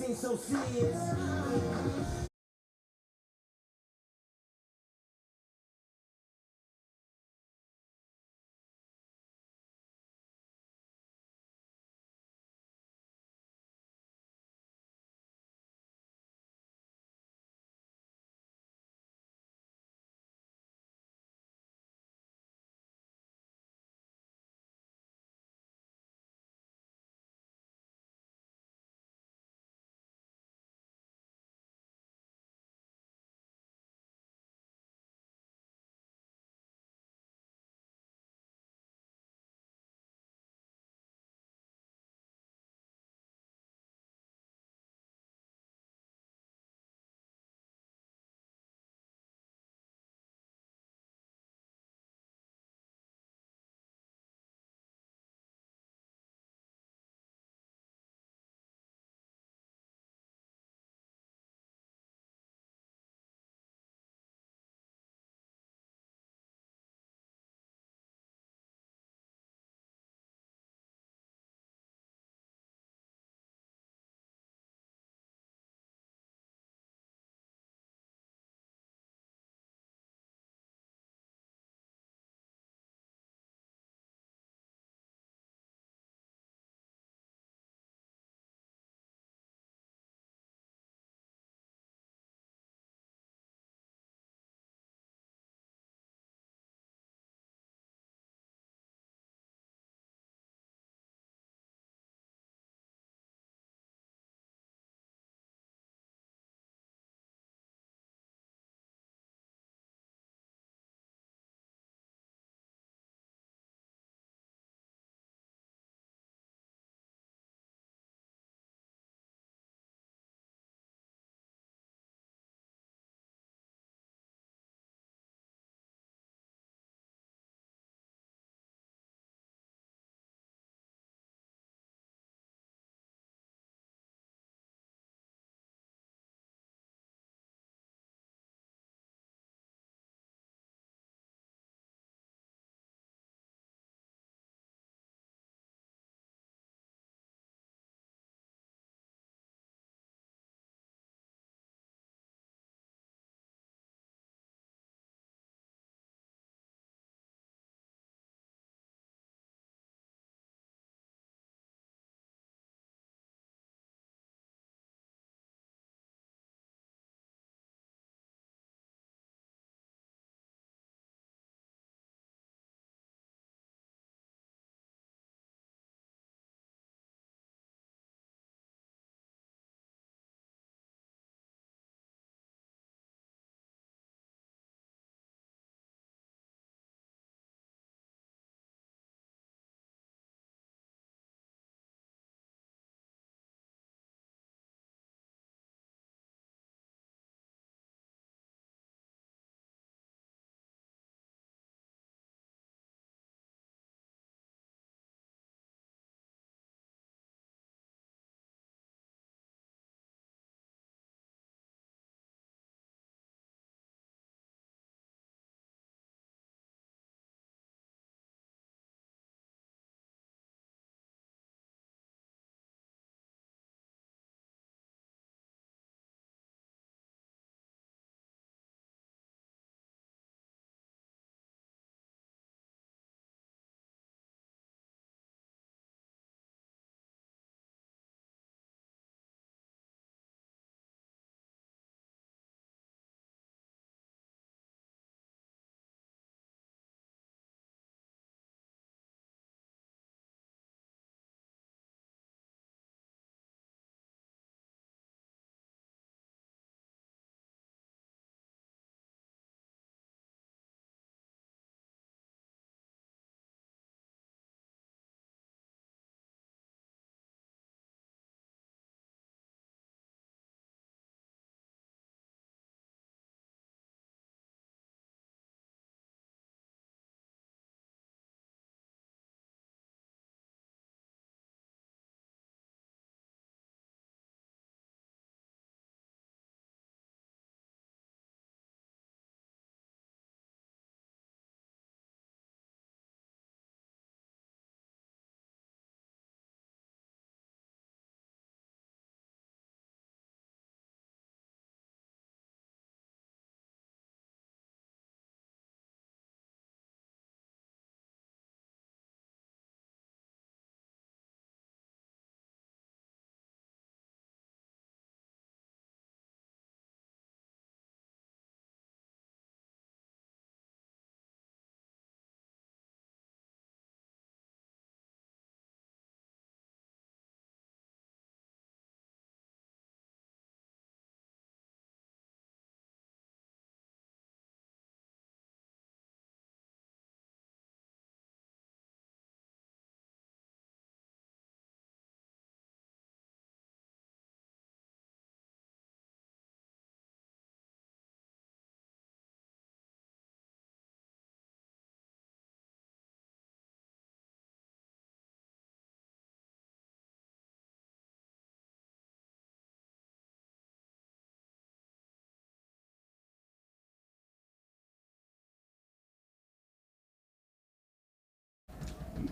seem so serious.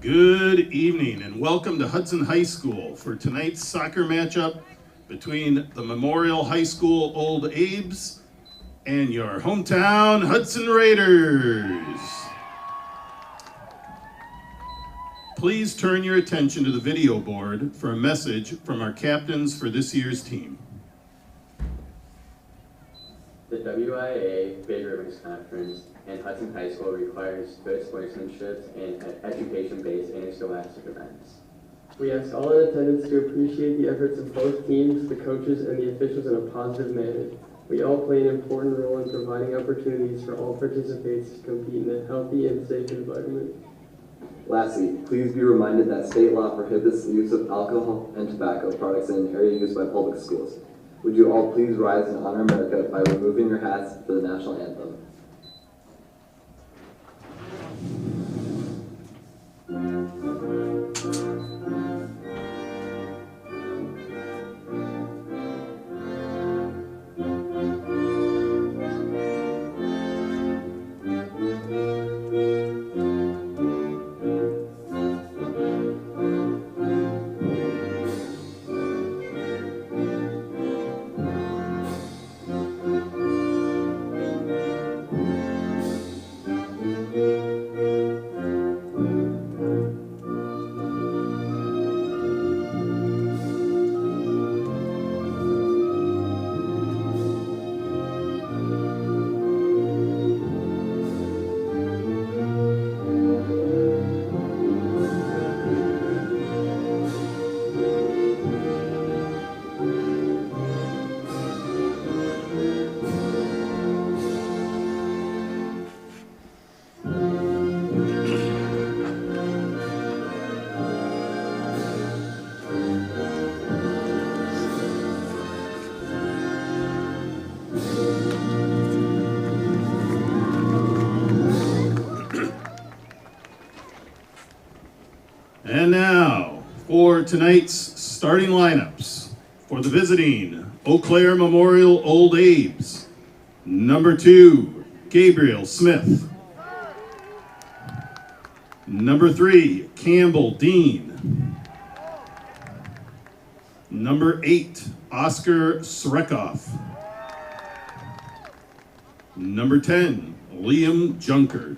Good evening and welcome to Hudson High School for tonight's soccer matchup between the Memorial High School Old Abes and your hometown Hudson Raiders. Please turn your attention to the video board for a message from our captains for this year's team. The WIA Big Rivers Conference and Hudson High School requires good sportsmanship and education-based interscholastic events. We ask all in attendance to appreciate the efforts of both teams, the coaches, and the officials in a positive manner. We all play an important role in providing opportunities for all participants to compete in a healthy and safe environment. Lastly, please be reminded that state law prohibits the use of alcohol and tobacco products in an area used by public schools. Would you all please rise and honor America by removing your hats for the national anthem? And now for tonight's starting lineups for the visiting Eau Claire Memorial Old Abes. Number 2, Gabriel Smith. Number 3, Campbell Dean. Number 8, Oscar Srekoff. Number 10, Liam Junker.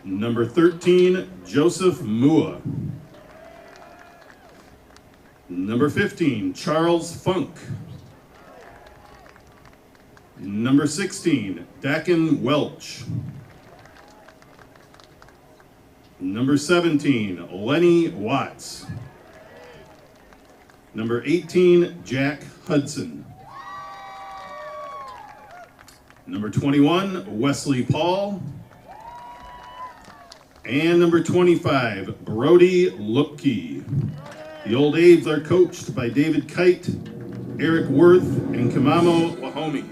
Number 13, Joseph Mua. Number 15, Charles Funk. Number 16, Dakin Welch. Number 17, Lenny Watts. Number 18, Jack Hudson. Number 21, Wesley Paul. And number 25, Brody Lupke. The Old Abes are coached by David Kite, Eric Worth, and Kamamo Wahomie.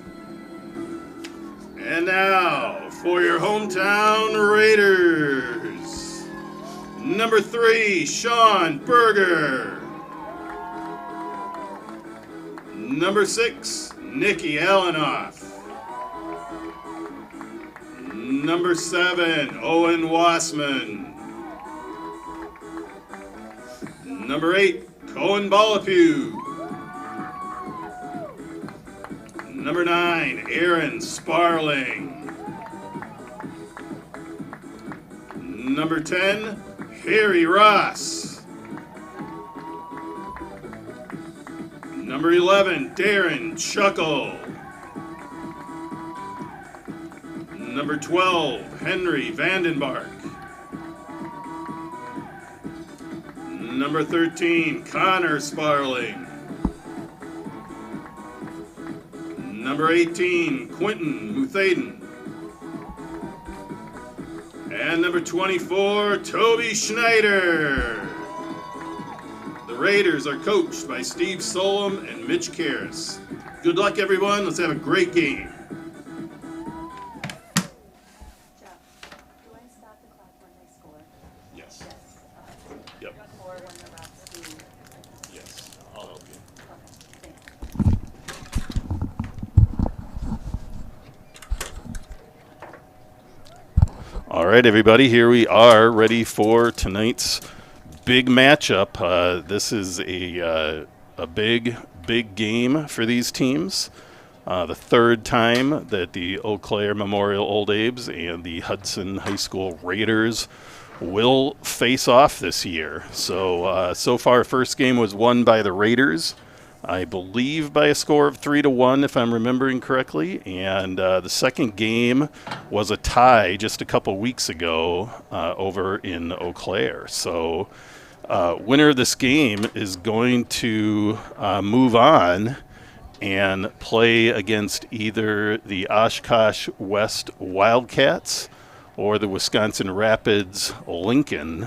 And now for your hometown Raiders. Number 3, Sean Berger. Number 6, Nikki Alanoff. Number 7, Owen Wassman. Number 8, Cohen Balapu. Number 9, Aaron Sparling. Number 10, Harry Ross. Number 11, Darren Chuckle. Number 12, Henry Vandenbark. Number 13, Connor Sparling. Number 18, Quentin Muthaden. And number 24, Toby Schneider. The Raiders are coached by Steve Solom and Mitch Karras. Good luck, everyone. Let's have a great game. All right, everybody, here we are ready for tonight's big matchup. This is a big game for these teams. The third time that the Eau Claire Memorial Old Abes and the Hudson High School Raiders will face off this year. So far, first game was won by the Raiders, I believe by a score of 3-1, if I'm remembering correctly. And the second game was a tie just a couple weeks ago over in Eau Claire. So winner of this game is going to move on and play against either the Oshkosh West Wildcats or the Wisconsin Rapids Lincoln,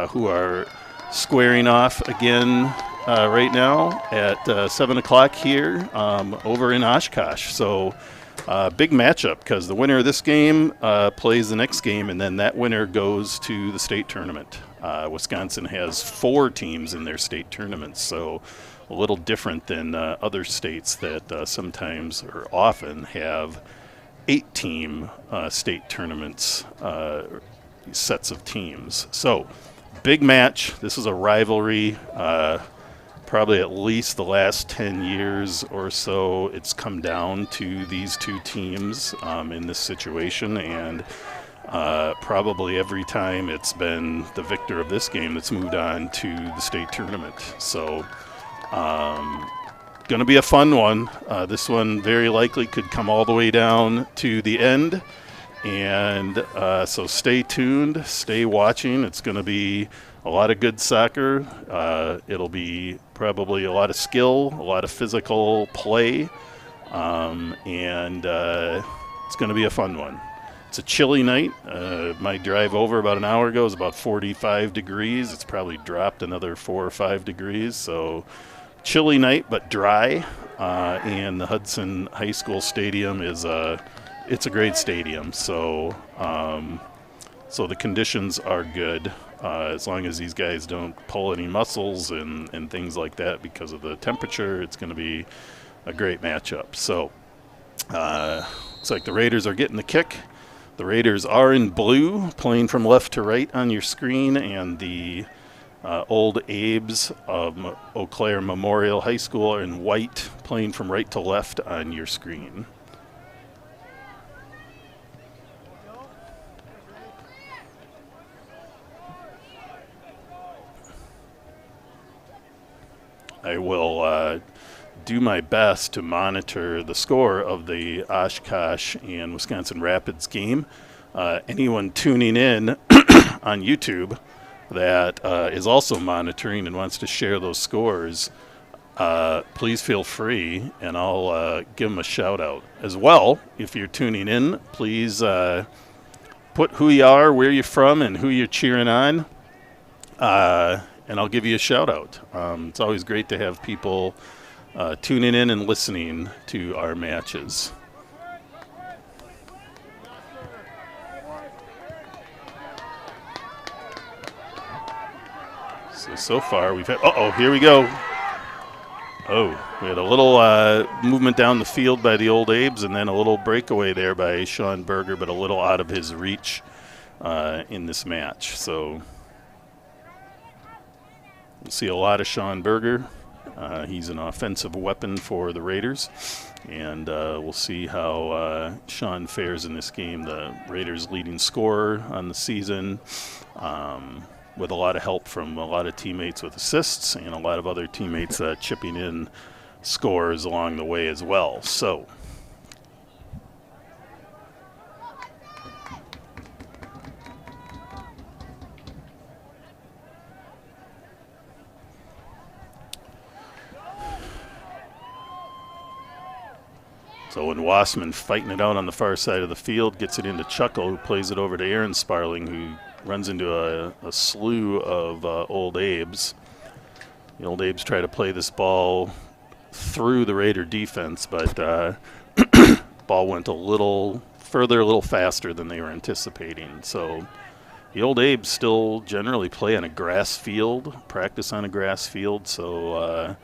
who are squaring off again right now at 7 o'clock here over in Oshkosh. So big matchup because the winner of this game plays the next game, and then that winner goes to the state tournament. Wisconsin has 4 teams in their state tournaments, so a little different than other states that sometimes or often have 8-team state tournaments, sets of teams. So big match. This is a rivalry. Probably at least the last 10 years or so, it's come down to these two teams in this situation, and probably every time it's been the victor of this game that's moved on to the state tournament. So going to be a fun one. This one very likely could come all the way down to the end, and so stay tuned, stay watching. It's going to be a lot of good soccer. It'll be probably a lot of skill, a lot of physical play, and it's going to be a fun one. It's a chilly night. My drive over about an hour ago was about 45 degrees. It's probably dropped another 4 or 5 degrees, so chilly night but dry. And the Hudson High School Stadium is it's a great stadium, so the conditions are good. As long as these guys don't pull any muscles and things like that because of the temperature, it's going to be a great matchup. So looks like the Raiders are getting the kick. The Raiders are in blue, playing from left to right on your screen, and the Old Abes of Eau Claire Memorial High School are in white, playing from right to left on your screen. I will do my best to monitor the score of the Oshkosh and Wisconsin Rapids game. Anyone tuning in on YouTube that is also monitoring and wants to share those scores, please feel free, and I'll give them a shout out. As well, if you're tuning in, please put who you are, where you're from, and who you're cheering on. And I'll give you a shout out. It's always great to have people tuning in and listening to our matches. So far we've had, here we go. We had a little movement down the field by the Old Abes, and then a little breakaway there by Sean Berger, but a little out of his reach in this match. So we'll see a lot of Sean Berger. He's an offensive weapon for the Raiders, and we'll see how Sean fares in this game. The Raiders' leading scorer on the season, with a lot of help from a lot of teammates with assists and a lot of other teammates chipping in scores along the way as well. So when Wassman fighting it out on the far side of the field, gets it into Chuckle, who plays it over to Aaron Sparling, who runs into a slew of Old Abes. The Old Abes try to play this ball through the Raider defense, but ball went a little further, a little faster than they were anticipating. So the Old Abes still generally play on a grass field, practice on a grass field, so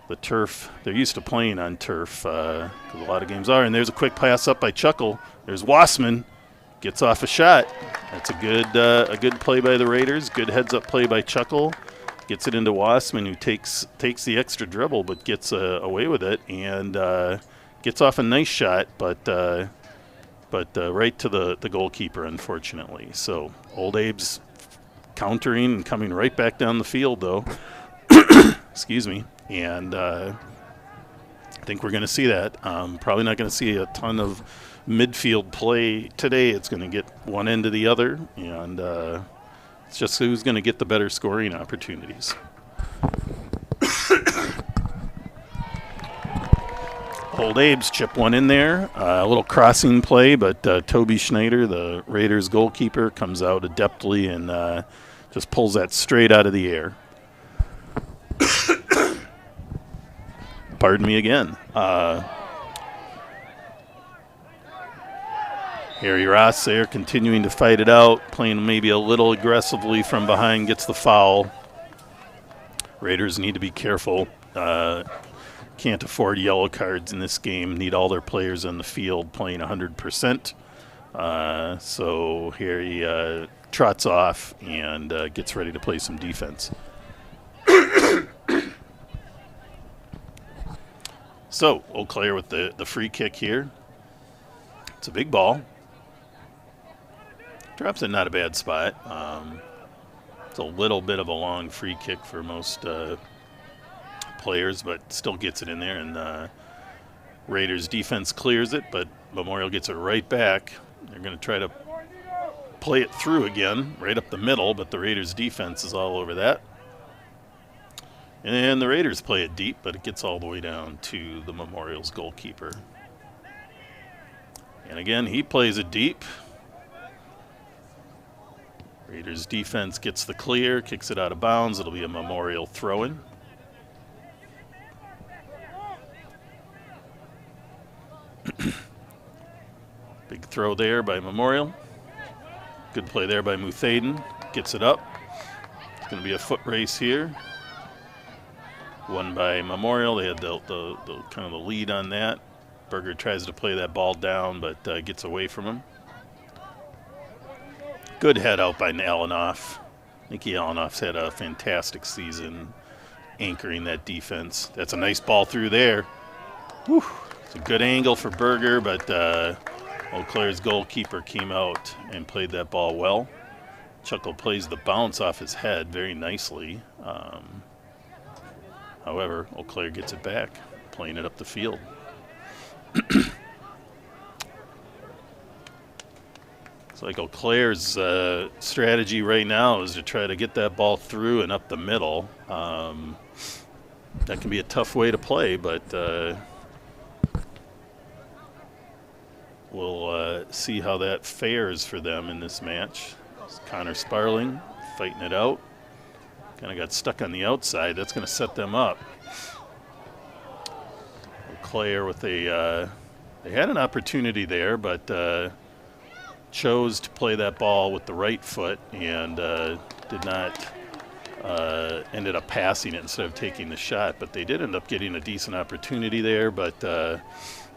the turf, they're used to playing on turf, because a lot of games are. And there's a quick pass up by Chuckle. There's Wassman. gets off a shot. That's a good play by the Raiders. Good heads-up play by Chuckle. Gets it into Wassman, who takes the extra dribble, but gets away with it and gets off a nice shot, but right to the goalkeeper, unfortunately. So Old Abe's countering and coming right back down the field, though. Excuse me. And I think we're going to see that. Probably not going to see a ton of midfield play today. It's going to get one end to the other, and it's just who's going to get the better scoring opportunities. Old Abe's chip one in there. A little crossing play, but Toby Schneider, the Raiders goalkeeper, comes out adeptly and just pulls that straight out of the air. Pardon me again. Harry Ross there continuing to fight it out, playing maybe a little aggressively from behind, gets the foul. Raiders need to be careful. Can't afford yellow cards in this game. Need all their players on the field playing 100%. So Harry trots off and gets ready to play some defense. So Eau Claire with the free kick here. It's a big ball. Drops in not a bad spot. It's a little bit of a long free kick for most players, but still gets it in there. And Raiders defense clears it, but Memorial gets it right back. They're going to try to play it through again, right up the middle, but the Raiders defense is all over that. And the Raiders play it deep, but it gets all the way down to the Memorial's goalkeeper. And again, he plays it deep. Raiders defense gets the clear, kicks it out of bounds. It'll be a Memorial throw-in. Big throw there by Memorial. Good play there by Muthaden. Gets it up. It's going to be a foot race here. Won by Memorial. They had the kind of the lead on that. Berger tries to play that ball down, but gets away from him. Good head out by Alanoff. Nicky Alanoff's had a fantastic season anchoring that defense. That's a nice ball through there. Whew. It's a good angle for Berger, but Eau Claire's goalkeeper came out and played that ball well. Chuckle plays the bounce off his head very nicely. However, Eau Claire gets it back, playing it up the field. It's like Eau Claire's strategy right now is to try to get that ball through and up the middle. That can be a tough way to play, but we'll see how that fares for them in this match. It's Connor Sparling fighting it out. Kind of got stuck on the outside. That's going to set them up. Eau Claire with a they had an opportunity there, but chose to play that ball with the right foot and did not ended up passing it instead of taking the shot. But they did end up getting a decent opportunity there, but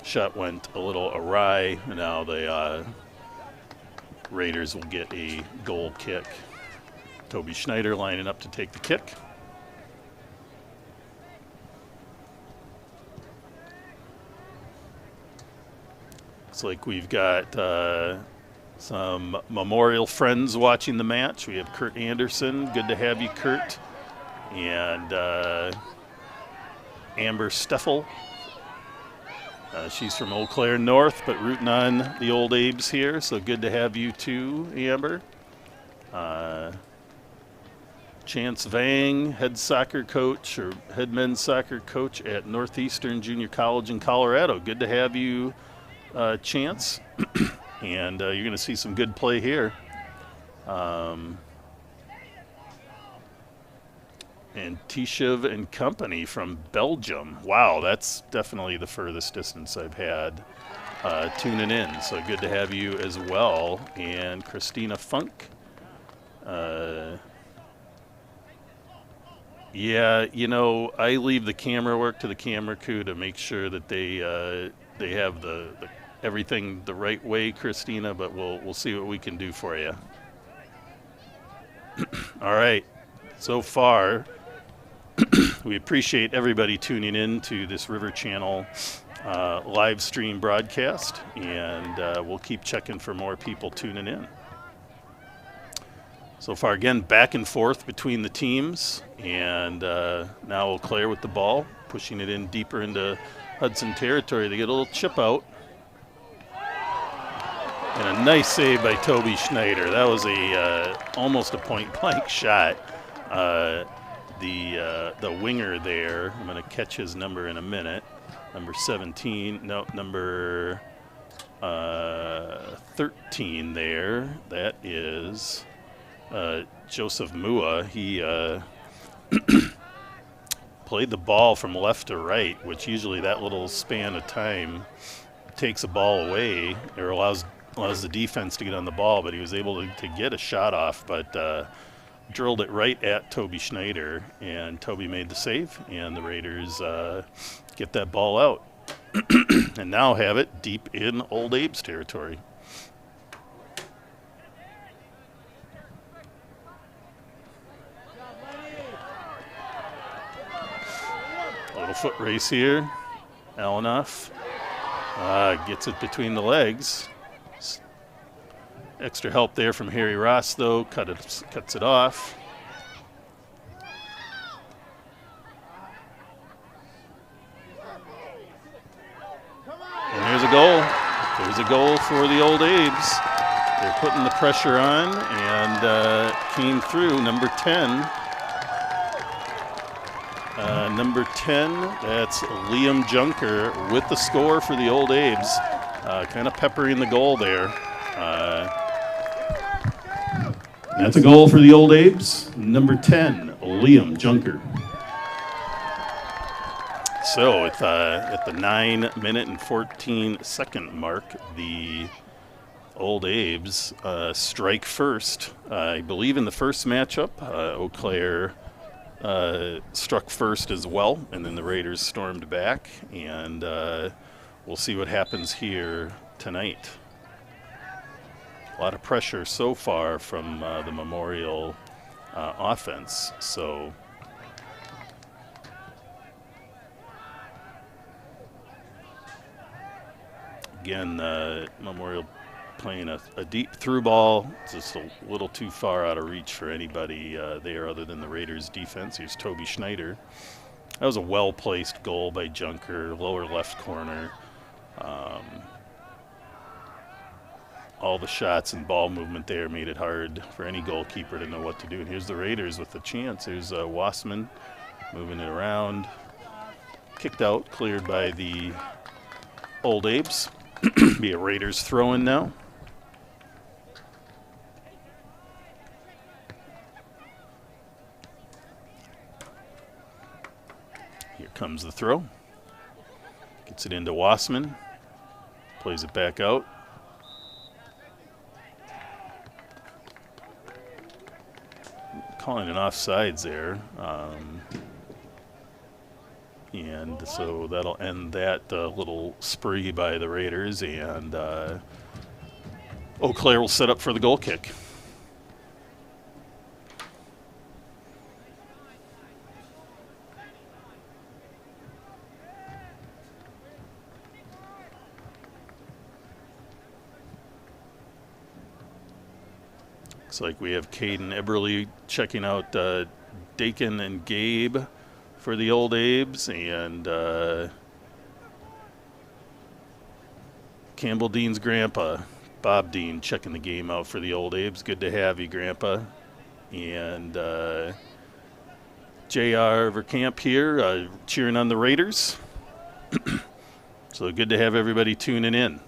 shot went a little awry. Now the Raiders will get a goal kick. Toby Schneider lining up to take the kick. Looks like we've got some Memorial friends watching the match. We have Kurt Anderson. Good to have you, Kurt. And Amber Steffel. She's from Eau Claire North, but rooting on the Old Abes here. So good to have you too, Amber. Chance Vang, head soccer coach or head men's soccer coach at Northeastern Junior College in Colorado. Good to have you, Chance. And you're going to see some good play here. And Tishiv and Company from Belgium. Wow, that's definitely the furthest distance I've had tuning in. So good to have you as well. And Christina Funk. Yeah, you know, I leave the camera work to the camera crew to make sure that they have the everything the right way, Christina, but we'll see what we can do for you. All right. So far, we appreciate everybody tuning in to this River Channel live stream broadcast, and we'll keep checking for more people tuning in. So far, again, back and forth between the teams, and now Eau Claire with the ball, pushing it in deeper into Hudson territory. They get a little chip out. And a nice save by Toby Schneider. That was almost a point-blank shot. The winger there, I'm going to catch his number in a minute. Number 17, no, number 13 there. That is Joseph Mua. He played the ball from left to right, which usually that little span of time takes a ball away or allows the defense to get on the ball, but he was able to get a shot off, but drilled it right at Toby Schneider, and Toby made the save, and the Raiders get that ball out and now have it deep in Old Abes territory. A little foot race here. Alanoff gets it between the legs. Extra help there from Harry Ross, though. Cuts it off. And there's a goal. There's a goal for the Old Abes. They're putting the pressure on, and came through. Number 10. Number 10, that's Liam Junker with the score for the Old Abes. Kind of peppering the goal there. That's a goal for the Old Abes. Number 10, Liam Junker. So at the 9-minute and 14-second mark, the Old Abes strike first. I believe in the first matchup, Eau Claire struck first as well, and then the Raiders stormed back, and we'll see what happens here tonight. A lot of pressure so far from the Memorial offense. So again, Memorial playing a deep through ball. It's just a little too far out of reach for anybody there other than the Raiders defense. Here's Toby Schneider. That was a well-placed goal by Junker, lower left corner. All the shots and ball movement there made it hard for any goalkeeper to know what to do. And here's the Raiders with the chance. Here's Wassman moving it around. Kicked out, cleared by the Old Abes. Be a Raiders throw-in now. Here comes the throw. Gets it into Wassman. Plays it back out. Calling an offsides there. And so that'll end that little spree by the Raiders, and Eau Claire will set up for the goal kick. Looks like we have Caden Eberly checking out Dakin and Gabe for the Old Abes, and Campbell Dean's grandpa, Bob Dean, checking the game out for the Old Abes. Good to have you, Grandpa. And J.R. Verkamp here cheering on the Raiders. So good to have everybody tuning in.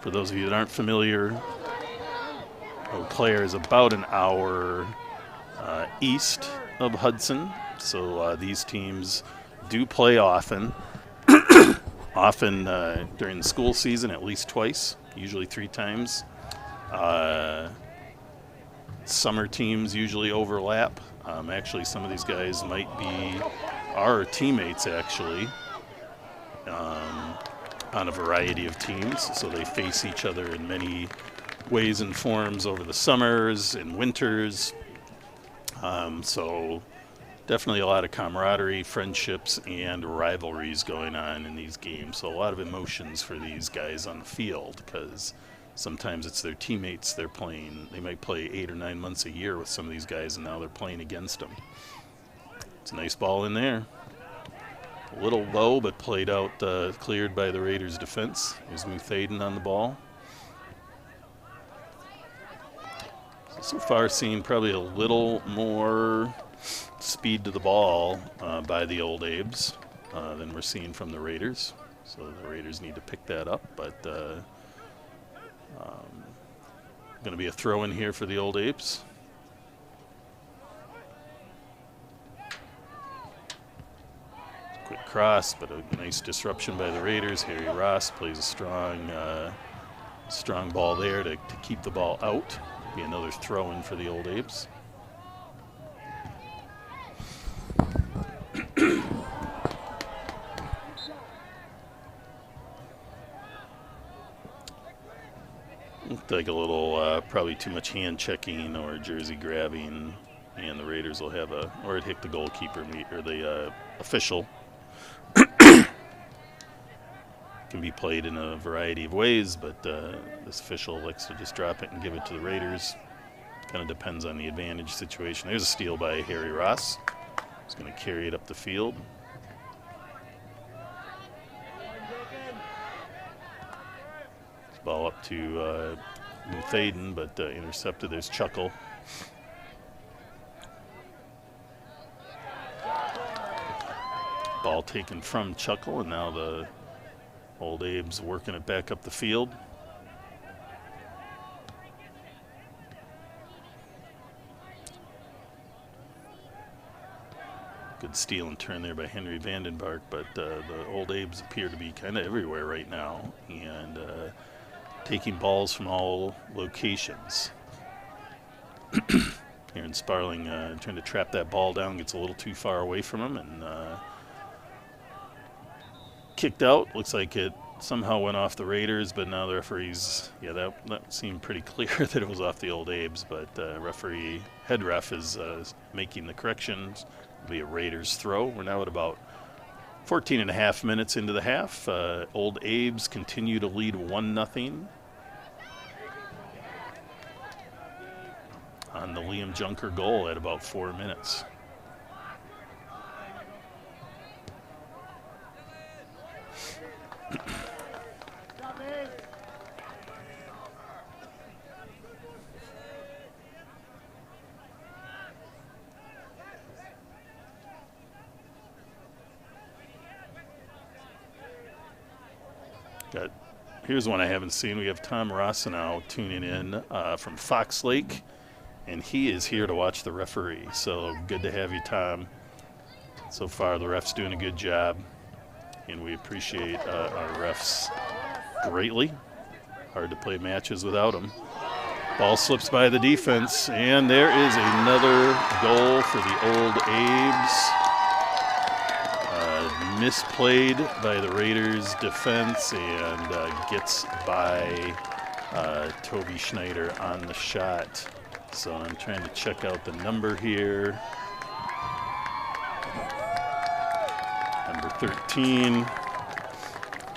For those of you that aren't familiar, Eau Claire is about an hour east of Hudson, so these teams do play often. Often during the school season, at least twice, usually 3 times. Summer teams usually overlap. Actually, some of these guys might be our teammates, actually. on a variety of teams. So they face each other in many ways and forms over the summers and winters. So definitely a lot of camaraderie, friendships, and rivalries going on in these games. So a lot of emotions for these guys on the field, because sometimes it's their teammates they're playing. They might play 8 or 9 months a year with some of these guys, and now they're playing against them. It's a nice ball in there. A little low, but played out, cleared by the Raiders' defense. Here's Muthaden on the ball. So far, seeing probably a little more speed to the ball by the Old Abes than we're seeing from the Raiders. So the Raiders need to pick that up, but going to be a throw in here for the Old Abes. Quick cross, but a nice disruption by the Raiders. Harry Ross plays a strong ball there to keep the ball out. Be another throw in for the Old Abes. Looked like a little, probably too much hand checking or jersey grabbing, and the Raiders will have or it hit the goalkeeper or the official. Can be played in a variety of ways, but this official likes to just drop it and give it to the Raiders. Kind of depends on the advantage situation. There's a steal by Harry Ross. He's going to carry it up the field. Ball up to Muthaden, but intercepted. There's Chuckle. Ball taken from Chuckle, and now the Old Abes working it back up the field. Good steal and turn there by Henry Vandenbark, but the Old Abes appear to be kind of everywhere right now and taking balls from all locations. Aaron Sparling trying to trap that ball down, gets a little too far away from him, and kicked out. Looks like it somehow went off the Raiders, but now the referees, that seemed pretty clear that it was off the Old Abes, but head ref is making the corrections. It'll be a Raiders throw. We're now at about 14 and a half minutes into the half. Old Abes continue to lead 1-0 on the Liam Junker goal at about 4 minutes. Here's one I haven't seen. We have Tom Rossinow tuning in from Fox Lake, and he is here to watch the referee. So good to have you, Tom. So far, the ref's doing a good job, and we appreciate our refs greatly. Hard to play matches without them. Ball slips by the defense, and there is another goal for the Old Abes. Misplayed by the Raiders defense and gets by Toby Schneider on the shot. So I'm trying to check out the number here. Number 13,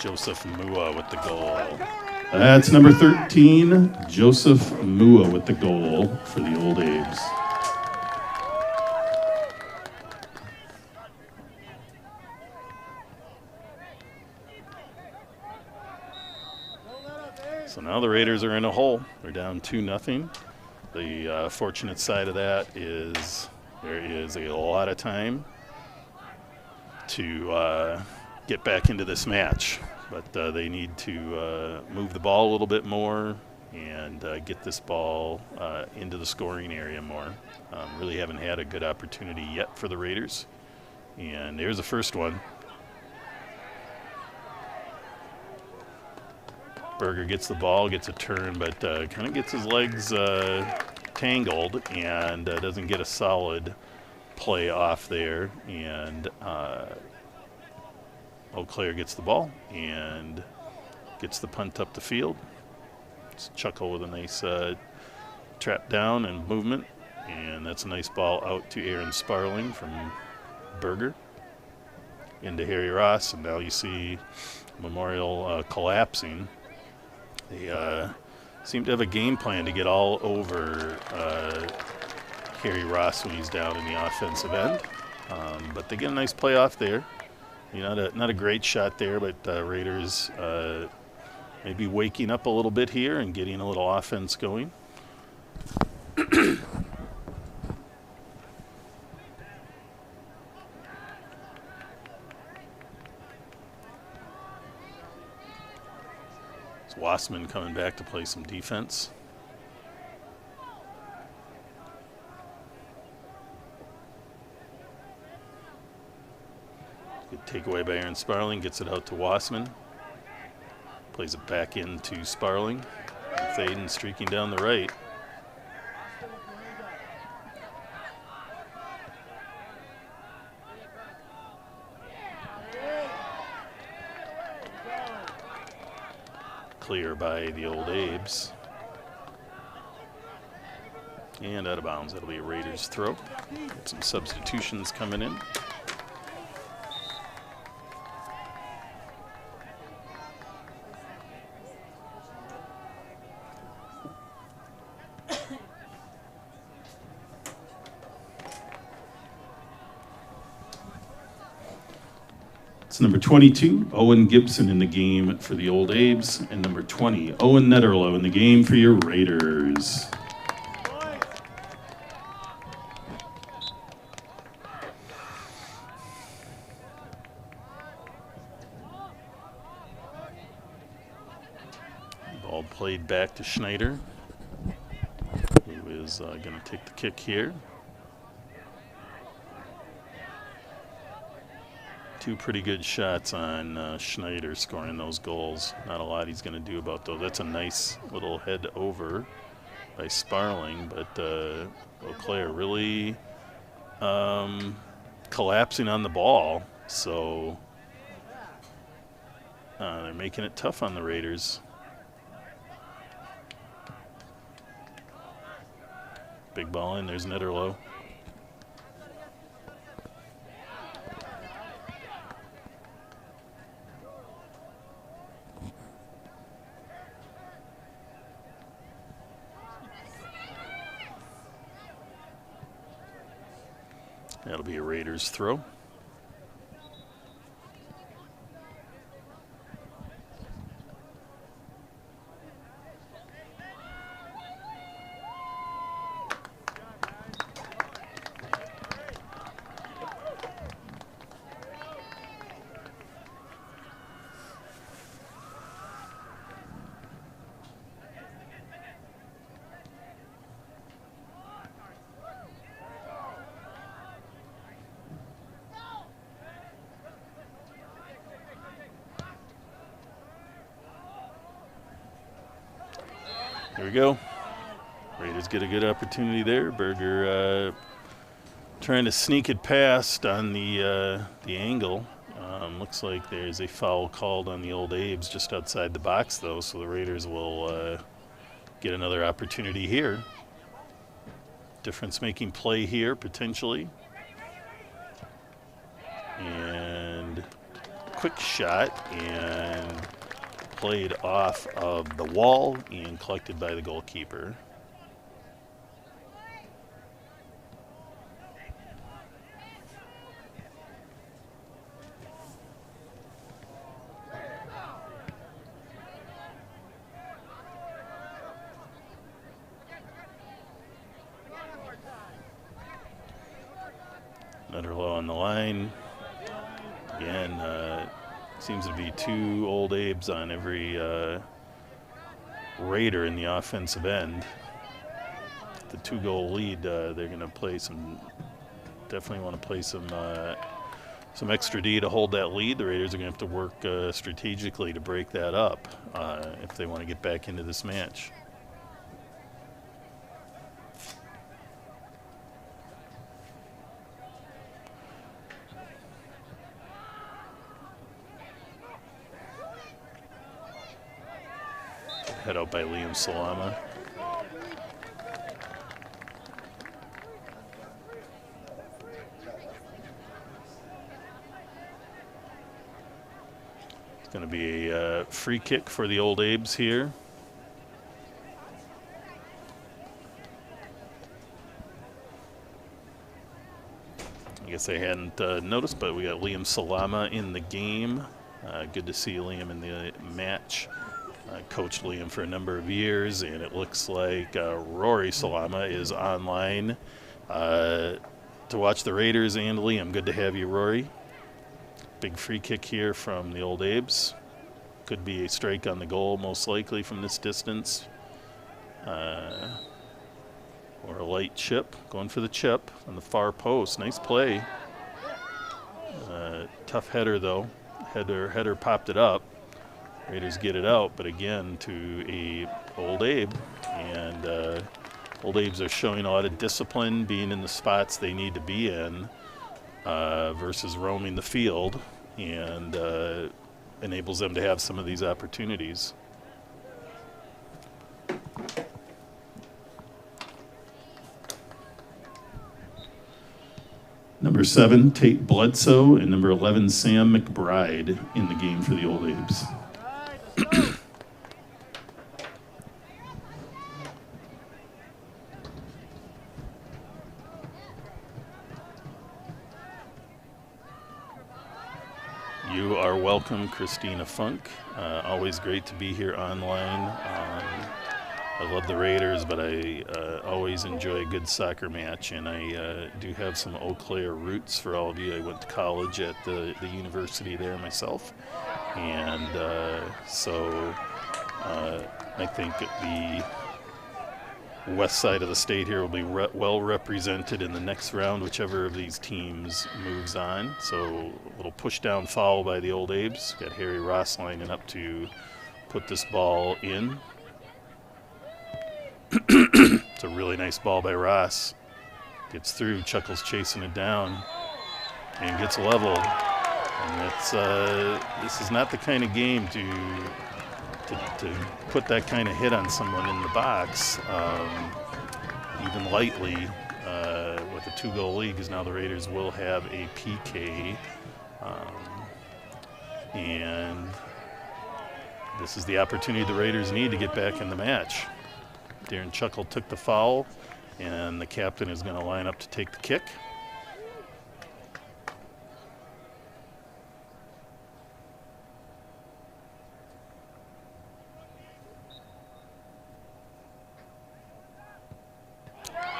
Joseph Mua with the goal. That's number 13, Joseph Mua with the goal for the Old Abes. So now the Raiders are in a hole. They're down 2-0. The fortunate side of that is there is a lot of time to get back into this match. But they need to move the ball a little bit more and get this ball into the scoring area more. Really haven't had a good opportunity yet for the Raiders. And there's the first one. Berger gets the ball, gets a turn, but kind of gets his legs tangled and doesn't get a solid play off there. And Eau Claire gets the ball and gets the punt up the field. It's Chuckle with a nice trap down and movement. And that's a nice ball out to Aaron Sparling from Berger into Harry Ross. And now you see Memorial collapsing. They seem to have a game plan to get all over Harry Ross when he's down in the offensive end. But they get a nice play off there. Not a great shot there, but Raiders maybe waking up a little bit here and getting a little offense going. It's Wassman coming back to play some defense. Good takeaway by Aaron Sparling, gets it out to Wassman. Plays it back into Sparling. Thaden streaking down the right. Clear by the old Abes. And out of bounds. That'll be a Raiders throw. Get some substitutions coming in. It's number 22, Owen Gibson in the game for the Old Abes, and number 20, Owen Netterlow in the game for your Raiders. Ball played back to Schneider, who is going to take the kick here. Two pretty good shots on Schneider scoring those goals. Not a lot he's going to do about those. That's a nice little head over by Sparling, but Eau Claire really collapsing on the ball. So they're making it tough on the Raiders. Big ball in. There's Netterlow. That'll be a Raiders throw. Here we go. Raiders get a good opportunity there. Berger trying to sneak it past on the angle. Looks like there's a foul called on the Old Abes just outside the box, though, so the Raiders will get another opportunity here. Difference-making play here, potentially. And quick shot, and played off of the wall and collected by the goalkeeper. Netterlow on the line. Again, seems to be two Old Abes on every Raider in the offensive end. The 2-goal lead, they're going to play some, definitely want to play some extra D to hold that lead. The Raiders are going to have to work strategically to break that up if they want to get back into this match. head out by Liam Salama. It's going to be a free kick for the Old Abes here. I guess I hadn't noticed, but we got Liam Salama in the game. Good to see Liam in the match. Coached Liam for a number of years, and it looks like Rory Salama is online to watch the Raiders and Liam. Good to have you, Rory. Big free kick here from the Old Abes. Could be a strike on the goal, most likely from this distance. Or a light chip, going for the chip on the far post. Nice play. Tough header though. Header popped it up. Raiders get it out, but again to a Old Abe, and Old Abes are showing a lot of discipline, being in the spots they need to be in versus roaming the field, and enables them to have some of these opportunities. Number 7, Tate Bledsoe, and number 11, Sam McBride in the game for the Old Abes. You are welcome, Christina Funk. Always great to be here online. I love the Raiders, but I always enjoy a good soccer match, and I do have some Eau Claire roots for all of you. I went to college at the university there myself, and so I think the west side of the state here will be well represented in the next round, whichever of these teams moves on. So a little push-down foul by the Old Abes. Got Harry Ross lining up to put this ball in. It's a really nice ball by Ross. Gets through, Chuckles chasing it down, and gets level. And it's this is not the kind of game to put that kind of hit on someone in the box, even lightly. With a 2-goal lead, because now the Raiders will have a PK, and this is the opportunity the Raiders need to get back in the match. Darren Chuckle took the foul, and the captain is going to line up to take the kick.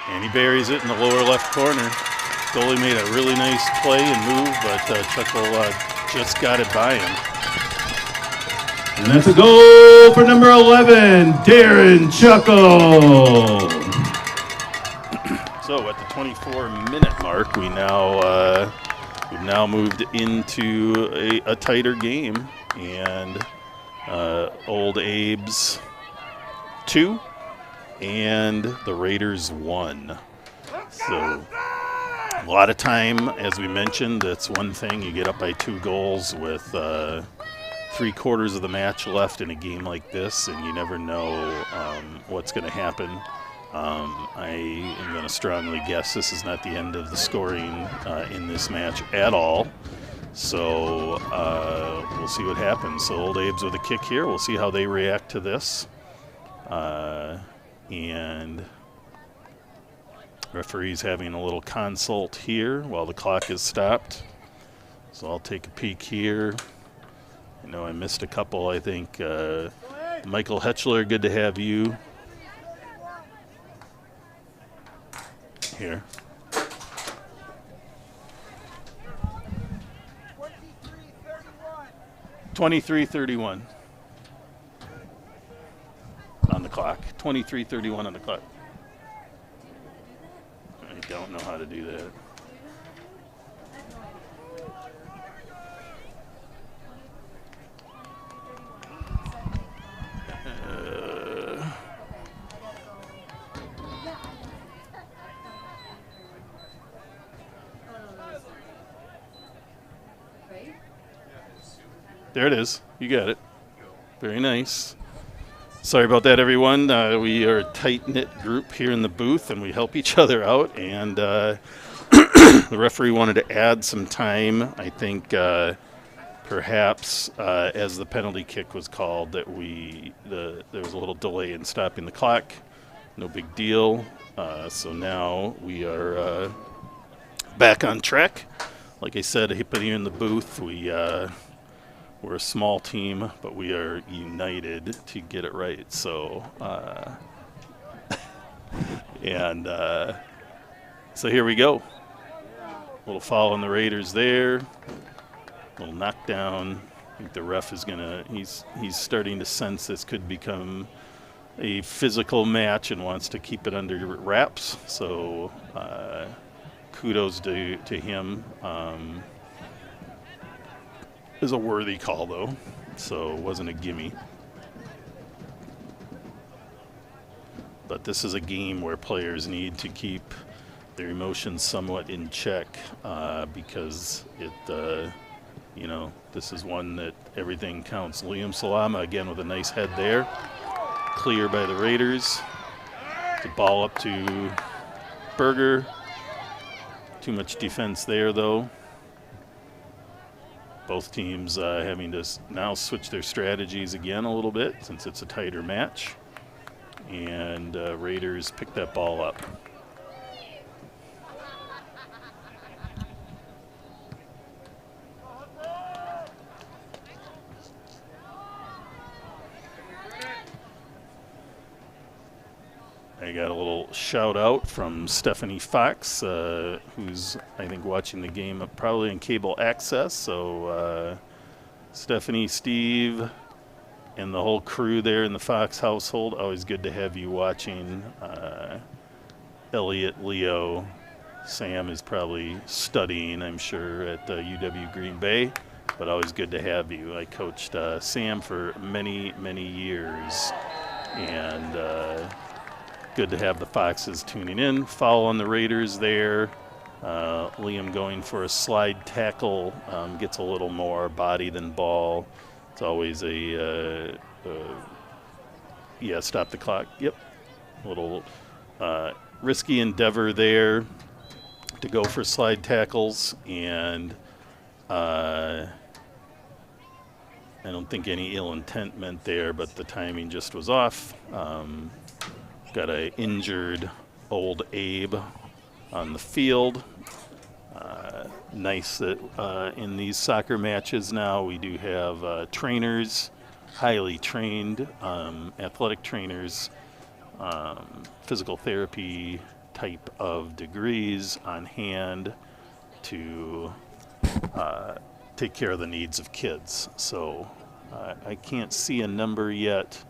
And he buries it in the lower left corner. Goalie made a really nice play and move, but Chuckle just got it by him. And that's a goal for number 11, Darren Chuckle. So at the 24-minute mark, we've now moved into a tighter game, and Old Abes 2 and the Raiders 1. So a lot of time, as we mentioned, that's one thing. You get up by 2 goals with 3/4 of the match left in a game like this, and you never know what's going to happen. I am going to strongly guess this is not the end of the scoring in this match at all. So we'll see what happens. So Old Abes with a kick here. We'll see how they react to this. And referee's having a little consult here while the clock is stopped. So I'll take a peek here. I know I missed a couple, I think. Michael Hetchler, good to have you here. 23:31 on the clock. 23:31 on the clock. I don't know how to do that. There it is. You got it. Very nice. Sorry about that, everyone. We are a tight-knit group here in the booth, and we help each other out. And the referee wanted to add some time. I think perhaps as the penalty kick was called, that there was a little delay in stopping the clock. No big deal. So now we are back on track. Like I said, here in the booth, we're a small team, but we are united to get it right. So, so here we go. Little foul on the Raiders there. Little knockdown. I think the ref is he's starting to sense this could become a physical match and wants to keep it under wraps. So, kudos to him. Is a worthy call, though, so it wasn't a gimme. But this is a game where players need to keep their emotions somewhat in check because this is one that everything counts. Liam Salama again with a nice head there. Clear by the Raiders. The ball up to Berger. Too much defense there, though. Both teams having to now switch their strategies again a little bit since it's a tighter match. And Raiders pick that ball up. I got a little shout out from Stephanie Fox, who's, I think, watching the game probably in cable access. So Stephanie, Steve, and the whole crew there in the Fox household, always good to have you watching. Elliot, Leo, Sam is probably studying, I'm sure, at UW Green Bay, but always good to have you. I coached Sam for many, many years, and good to have the Foxes tuning in. Foul on the Raiders there. Liam going for a slide tackle. Gets a little more body than ball. It's always stop the clock. Yep. A little risky endeavor there to go for slide tackles. And I don't think any ill intent meant there, but the timing just was off. Got a injured old Abe on the field. Nice that in these soccer matches now we do have trainers, highly trained athletic trainers, physical therapy type of degrees on hand to take care of the needs of kids. So I can't see a number yet.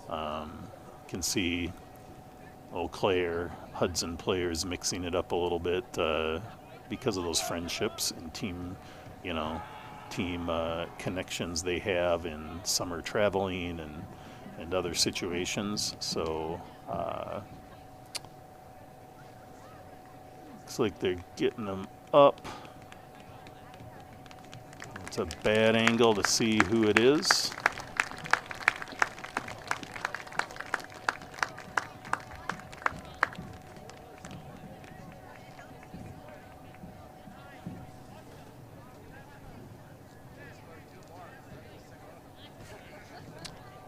Can see Eau Claire, Hudson players mixing it up a little bit because of those friendships and team connections they have in summer traveling and other situations. So looks like they're getting them up. It's a bad angle to see who it is.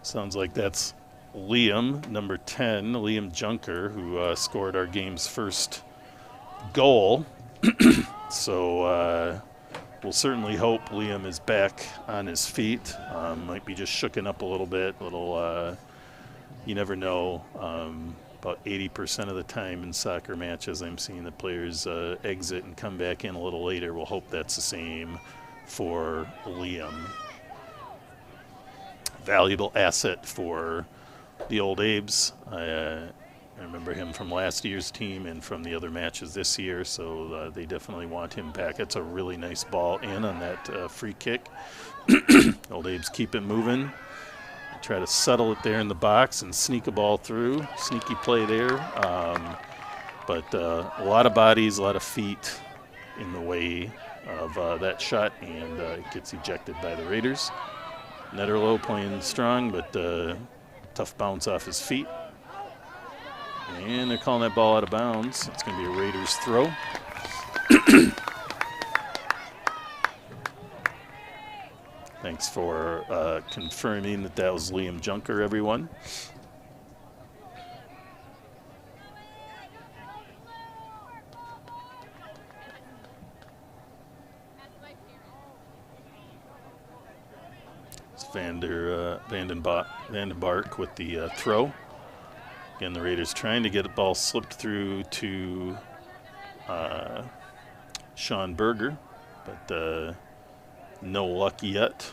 Sounds like that's Liam, number 10, Liam Junker, who scored our game's first goal. So we'll certainly hope Liam is back on his feet. Might be just shooken up a little bit. You never know. About 80% of the time in soccer matches, I'm seeing the players exit and come back in a little later. We'll hope that's the same for Liam. Valuable asset for the old Abes. I remember him from last year's team and from the other matches this year, so they definitely want him back. It's a really nice ball in on that free kick. Old Abes keep it moving. Try to settle it there in the box and sneak a ball through. Sneaky play there. But a lot of bodies, a lot of feet in the way of that shot, and it gets ejected by the Raiders. Netterlow playing strong, but Tough bounce off his feet. And they're calling that ball out of bounds. It's going to be a Raiders throw. Thanks for confirming that was Liam Junker, everyone. It's Vandenbark with the throw. Again, the Raiders trying to get the ball slipped through to Sean Berger, but no luck yet.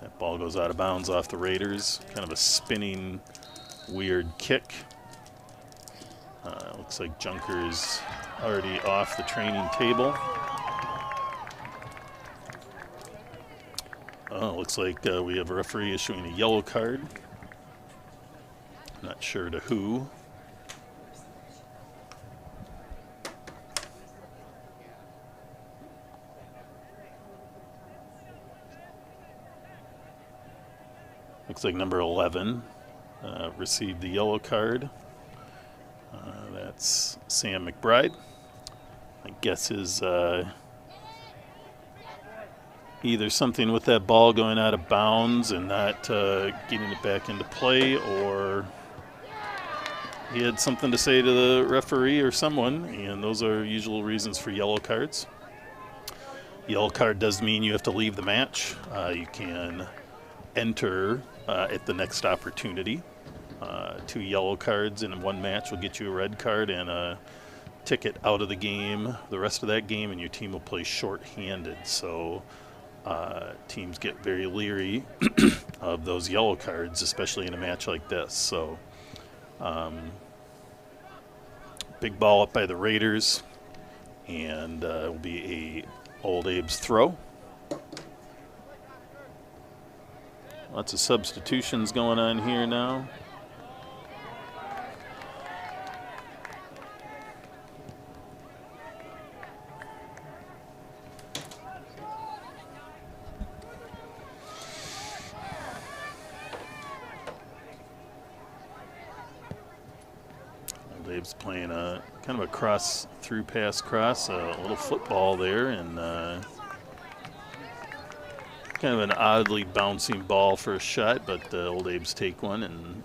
That ball goes out of bounds off the Raiders. Kind of a spinning, weird kick. Looks like Junker's already off the training table. Looks like we have a referee issuing a yellow card. Not sure to who. Looks like number 11 received the yellow card. That's Sam McBride. I guess is either something with that ball going out of bounds and not getting it back into play, or he had something to say to the referee or someone, and those are usual reasons for yellow cards. Yellow card does mean you have to leave the match. You can enter at the next opportunity. 2 yellow cards in one match will get you a red card and a ticket out of the game, the rest of that game, and your team will play short-handed. So teams get very leery of those yellow cards, especially in a match like this. So big ball up by the Raiders, and it will be a Old Abe's throw. Lots of substitutions going on here now. Dave's playing a kind of a cross through pass cross, a little football there, and kind of an oddly bouncing ball for a shot, but Old Abe's take one and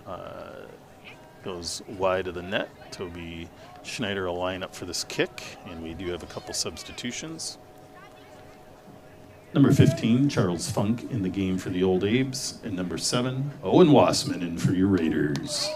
goes wide of the net. Toby Schneider will line up for this kick, and we do have a couple substitutions. Number 15, Charles Funk in the game for the Old Abes, and number 7, Owen Wassman in for your Raiders.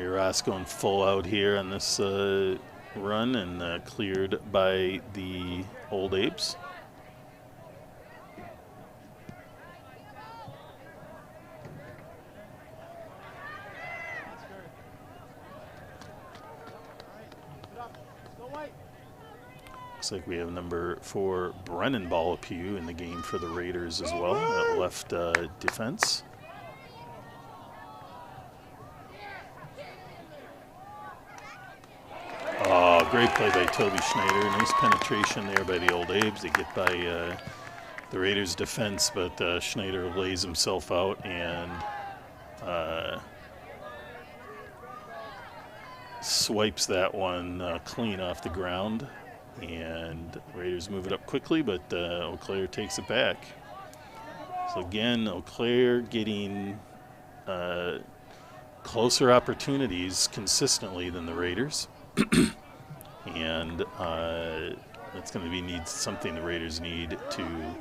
Ross going full out here on this run, and cleared by the Old Abes. Looks like we have number 4, Brennan Ballapue, in the game for the Raiders as well, at left defense. Great play by Toby Schneider. Nice penetration there by the Old Abes. They get by the Raiders' defense, but Schneider lays himself out and swipes that one clean off the ground. And Raiders move it up quickly, but Eau Claire takes it back. So again, Eau Claire getting closer opportunities consistently than the Raiders. And that's going to be something the Raiders need to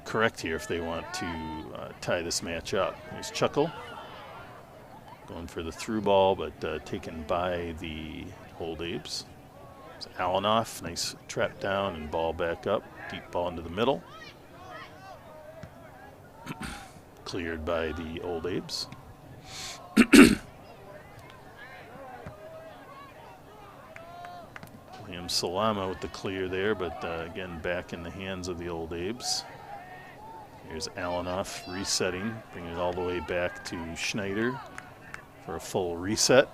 correct here if they want to tie this match up. There's Chuckle going for the through ball, but taken by the Old Abes. It's Alanoff, nice trap down and ball back up, deep ball into the middle. Cleared by the Old Abes. Liam Salama with the clear there, but again, back in the hands of the Old Abes. Here's Alanoff resetting, bringing it all the way back to Schneider for a full reset.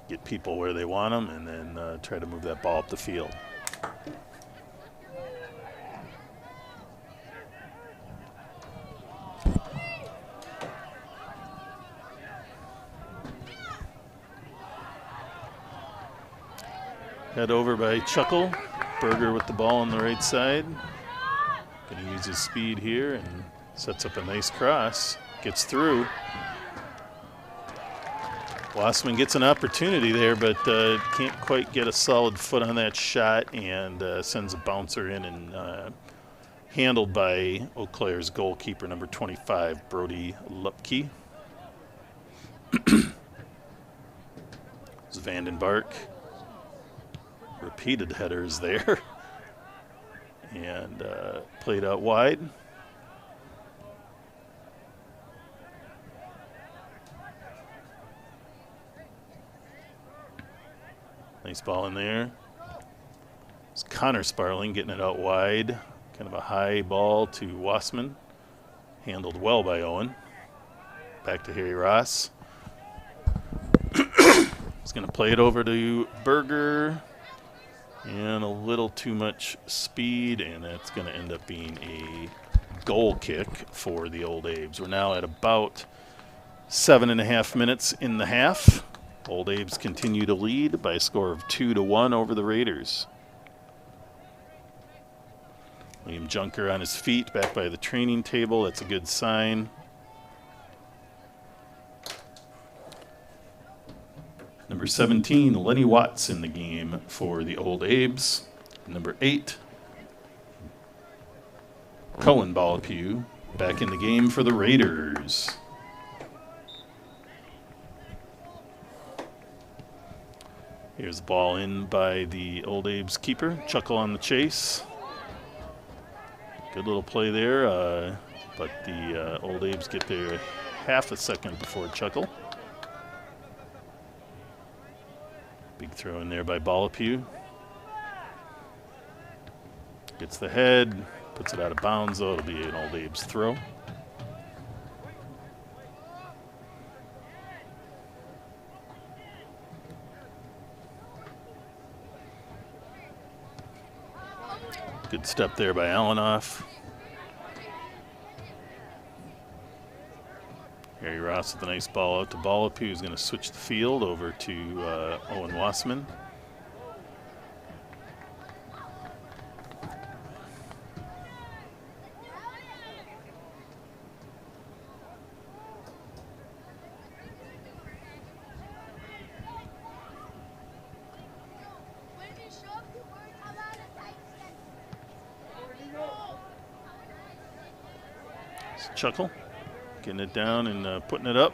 Get people where they want them, and then try to move that ball up the field. Head over by Chuckle. Berger with the ball on the right side. Going to use his speed here and sets up a nice cross. Gets through. Wassman gets an opportunity there, but can't quite get a solid foot on that shot, and sends a bouncer in, and handled by Eau Claire's goalkeeper, number 25, Brody Lupke. It's Vandenbark. Repeated headers there. And played out wide. Nice ball in there. It's Connor Sparling getting it out wide. Kind of a high ball to Wassman. Handled well by Owen. Back to Harry Ross. He's going to play it over to Berger. And a little too much speed, and that's going to end up being a goal kick for the Old Abes. We're now at about 7.5 minutes in the half. Old Abes continue to lead by a score of 2-1 over the Raiders. William Junker on his feet, back by the training table. That's a good sign. Number 17, Lenny Watts in the game for the Old Abes. Number 8, Cohen Balapew back in the game for the Raiders. Here's the ball in by the Old Abes keeper. Chuckle on the chase. Good little play there, but the Old Abes get there half a second before Chuckle. Big throw in there by Balapew. Gets the head, puts it out of bounds, though. It'll be an Old Abes throw. Good step there by Alanoff. Harry Ross with a nice ball out to Balapew, who's going to switch the field over to Owen Wassman. Chuckle. Getting it down and putting it up.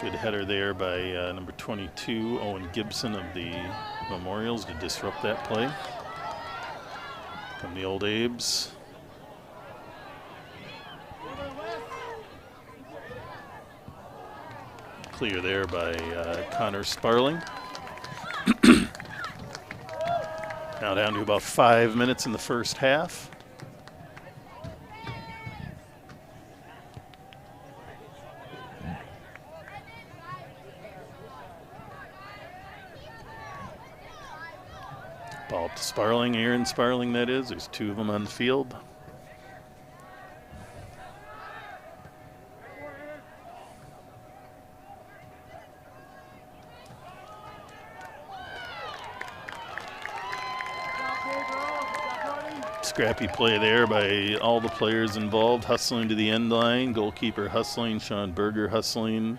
Good header there by number 22, Owen Gibson of the Memorials, to disrupt that play. From the Old Abes. Clear there by Connor Sparling. Now down to about 5 minutes in the first half. Ball up to Sparling, Aaron Sparling that is. There's two of them on the field. Scrappy play there by all the players involved, hustling to the end line. Goalkeeper hustling, Sean Berger hustling.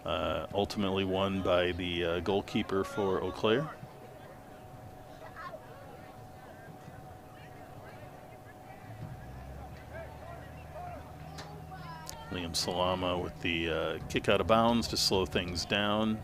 Ultimately won by the goalkeeper for Eau Claire. Liam Salama with the kick out of bounds to slow things down.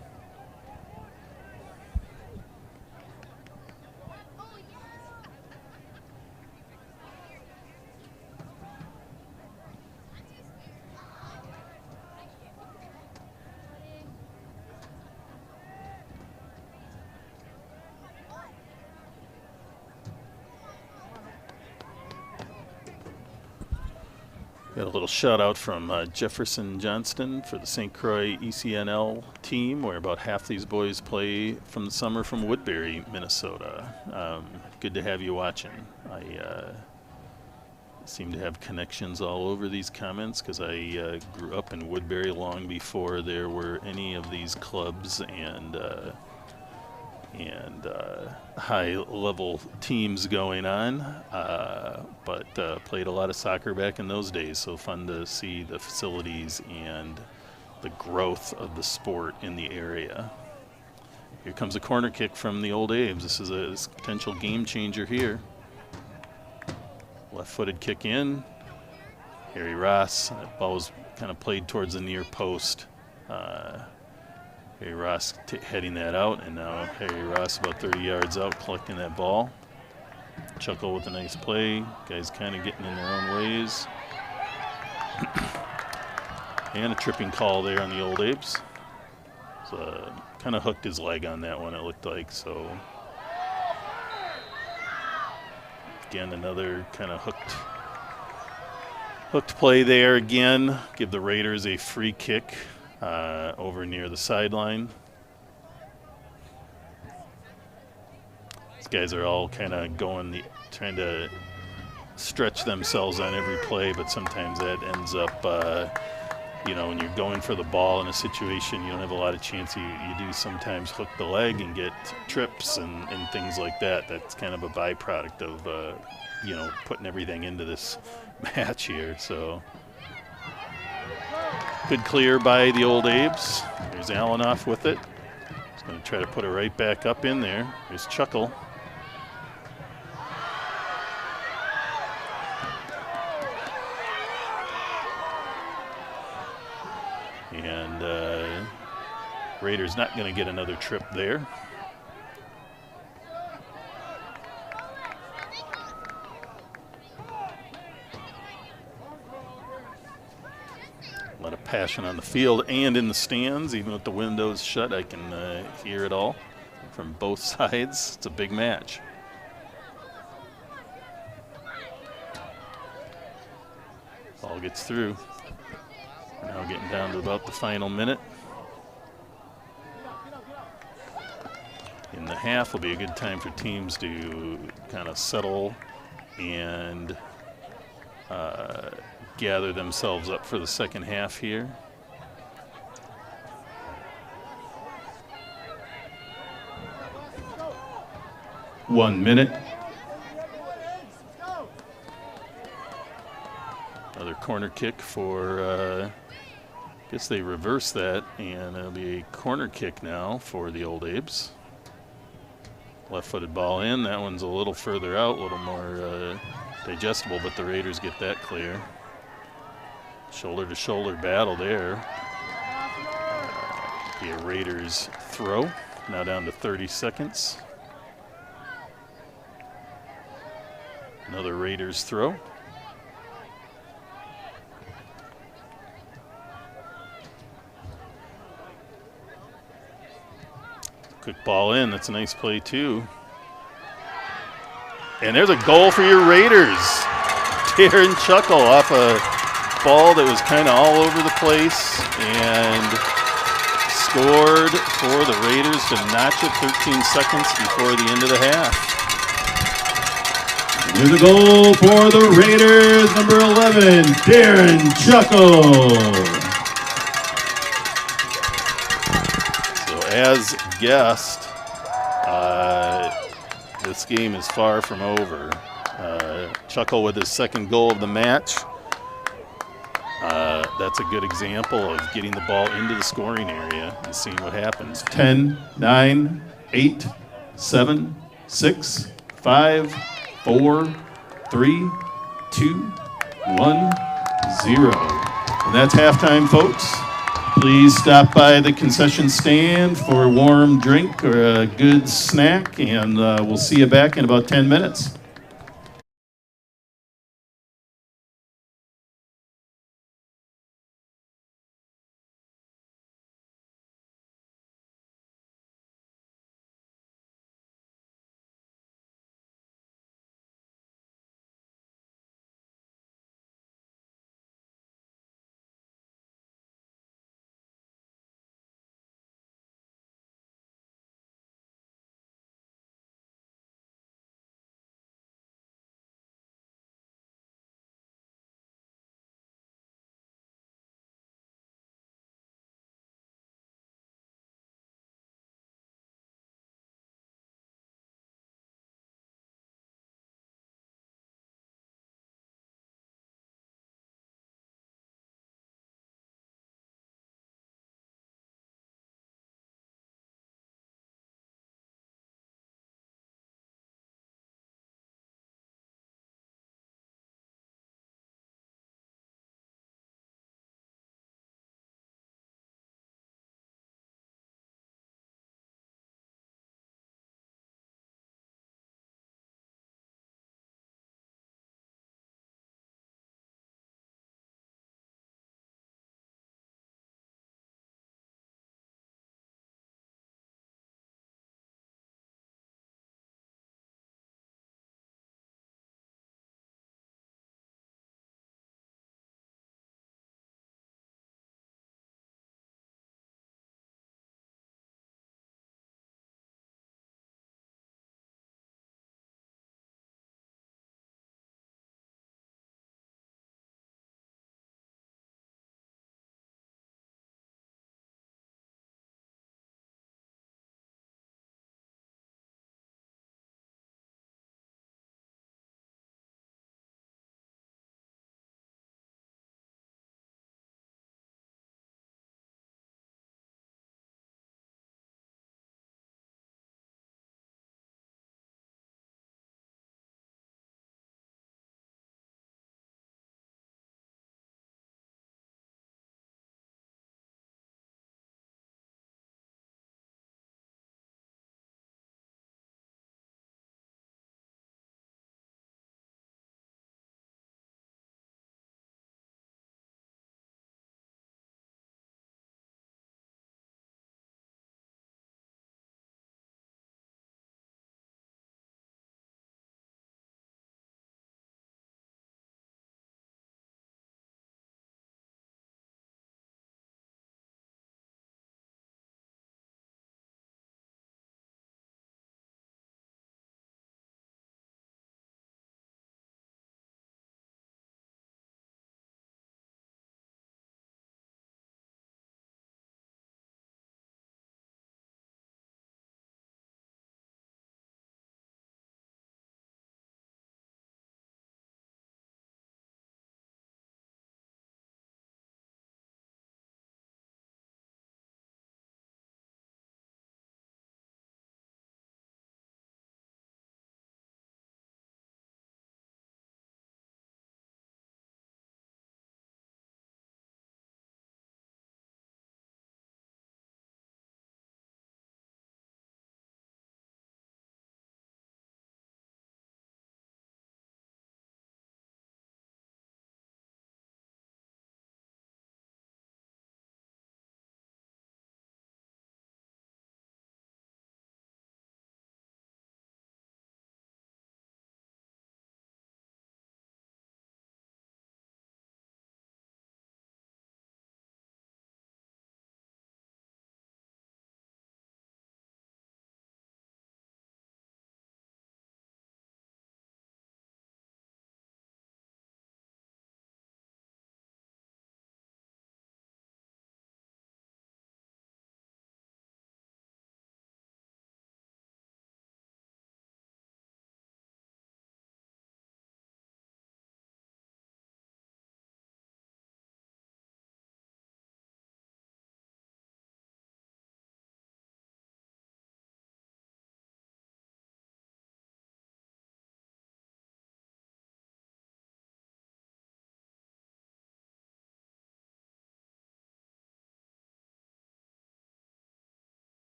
Got a little shout out from Jefferson Johnston for the St. Croix ECNL team, where about half these boys play from the summer from Woodbury, Minnesota. Good to have you watching. I seem to have connections all over these comments because I grew up in Woodbury long before there were any of these clubs and high-level teams going on, but played a lot of soccer back in those days, so fun to see the facilities and the growth of the sport in the area. Here comes a corner kick from the old Abes. This is a potential game changer here. Left-footed kick in. Harry Ross, that ball was kind of played towards the near post. Harry Ross heading that out, and now Harry Ross about 30 yards out collecting that ball. Chuckle with a nice play. Guys kind of getting in their own ways. And a tripping call there on the old Abes. So kind of hooked his leg on that one, it looked like. So again, another kind of hooked play there again. Give the Raiders a free kick over near the sideline. These guys are all kind of trying to stretch themselves on every play, but sometimes that ends up, when you're going for the ball in a situation, you don't have a lot of chance. You do sometimes hook the leg and get trips and things like that. That's kind of a byproduct of, putting everything into this match here. So good clear by the old Abes. There's Allen off with it. He's going to try to put it right back up in there. There's Chuckle. And Raiders not going to get another trip there. A lot of passion on the field and in the stands. Even with the windows shut, I can hear it all from both sides. It's a big match. Ball gets through. We're now getting down to about the final minute. In the half will be a good time for teams to kind of settle and gather themselves up for the second half here. One minute. Another corner kick for, I guess they reverse that, and it'll be a corner kick now for the old Abes. Left-footed ball in. That one's a little further out, a little more digestible, but the Raiders get that clear. Shoulder-to-shoulder battle there. Be a Raiders throw. Now down to 30 seconds. Another Raiders throw. Quick ball in. That's a nice play, too. And there's a goal for your Raiders. Darren Chuckle off a ball that was kind of all over the place and scored for the Raiders to notch it 13 seconds before the end of the half. Here's a goal for the Raiders, number 11, Darren Chuckle. So as guessed, this game is far from over. Chuckle with his second goal of the match. That's a good example of getting the ball into the scoring area and seeing what happens. 10, 9, 8, 7, 6, 5, 4, 3, 2, 1, 0. And that's halftime, folks. Please stop by the concession stand for a warm drink or a good snack, and we'll see you back in about 10 minutes.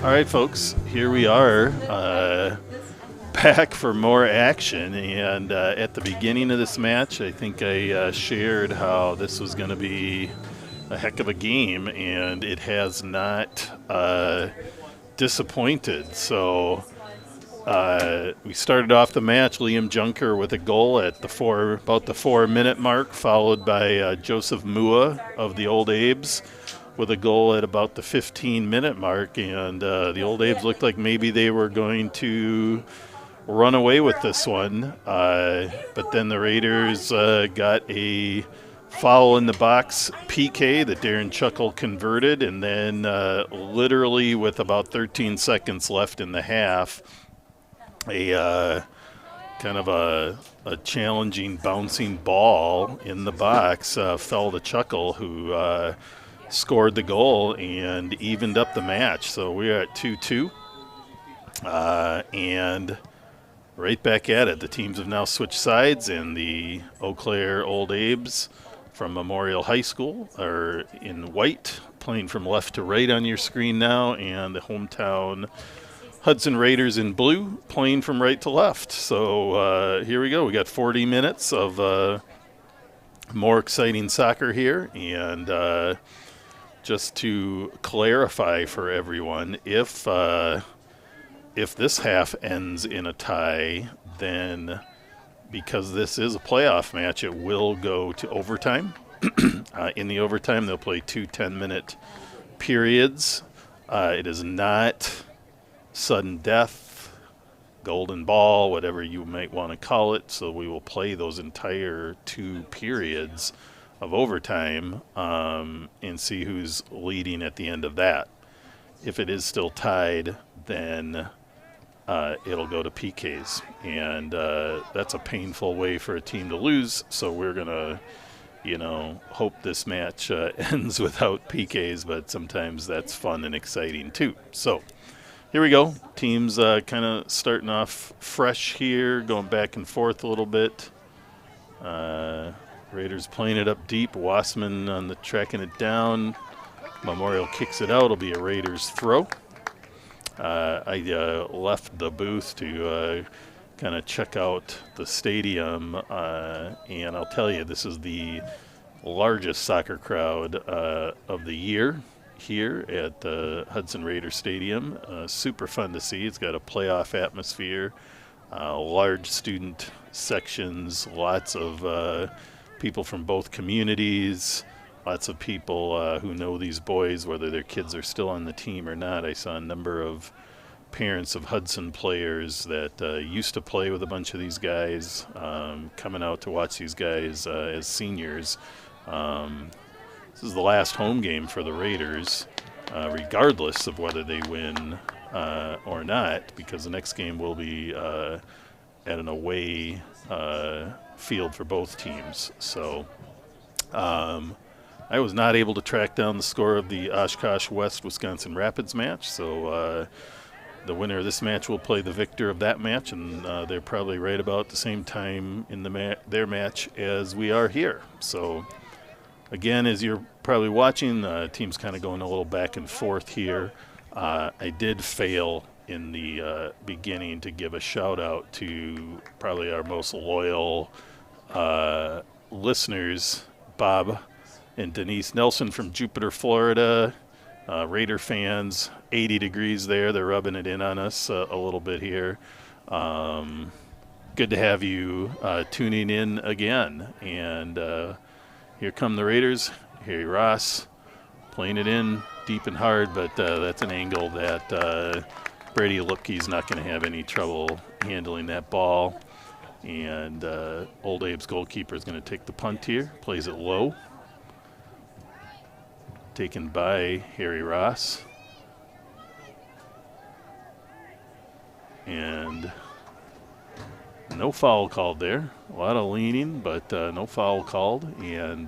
All right, folks, here we are back for more action. And at the beginning of this match, I think I shared how this was going to be a heck of a game, and it has not disappointed. So we started off the match, Liam Junker with a goal at about the 4-minute mark, followed by Joseph Mua of the Old Abes with a goal at about the 15-minute mark. And the Old Abes looked like maybe they were going to run away with this one. But then the Raiders got a foul in the box PK that Darren Chuckle converted. And then literally with about 13 seconds left in the half, a kind of a challenging bouncing ball in the box fell to Chuckle, who scored the goal and evened up the match. So we're at 2-2 and right back at it. The teams have now switched sides, and the Eau Claire Old Abes from Memorial High School are in white, playing from left to right on your screen now, and the hometown Hudson Raiders in blue, playing from right to left. So here we go. We got 40 minutes of more exciting soccer here. And just to clarify for everyone, if this half ends in a tie, then because this is a playoff match, it will go to overtime. In the overtime, they'll play 2 10-minute periods. It is not sudden death, golden ball, whatever you might want to call it. So we will play those entire 2 periods of overtime and see who's leading at the end of that. If it is still tied, then it'll go to PKs. And that's a painful way for a team to lose. So we're going to, hope this match ends without PKs, but sometimes that's fun and exciting too. So here we go. Teams kind of starting off fresh here, going back and forth a little bit. Raiders playing it up deep. Wassman on the tracking it down. Memorial kicks it out. It'll be a Raiders throw. I left the booth to kind of check out the stadium, and I'll tell you, this is the largest soccer crowd of the year here at the Hudson Raider Stadium. Super fun to see. It's got a playoff atmosphere, large student sections, lots of people from both communities, lots of people who know these boys, whether their kids are still on the team or not. I saw a number of parents of Hudson players that used to play with a bunch of these guys coming out to watch these guys as seniors. This is the last home game for the Raiders, regardless of whether they win or not, because the next game will be at an away field for both teams. So I was not able to track down the score of the Oshkosh West Wisconsin Rapids match, so the winner of this match will play the victor of that match, and they're probably right about the same time in their match as we are here. So again, as you're probably watching, the team's kind of going a little back and forth here. I did fail in the beginning to give a shout out to probably our most loyal listeners, Bob and Denise Nelson from Jupiter, Florida. Raider fans, 80 degrees there. They're rubbing it in on us a little bit here. Good to have you tuning in again. And here come the Raiders. Harry Ross playing it in deep and hard, but that's an angle that Brady Lupke's not going to have any trouble handling that ball. And Old Abe's goalkeeper is going to take the punt here, plays it low. Taken by Harry Ross. And no foul called there. A lot of leaning, but no foul called. And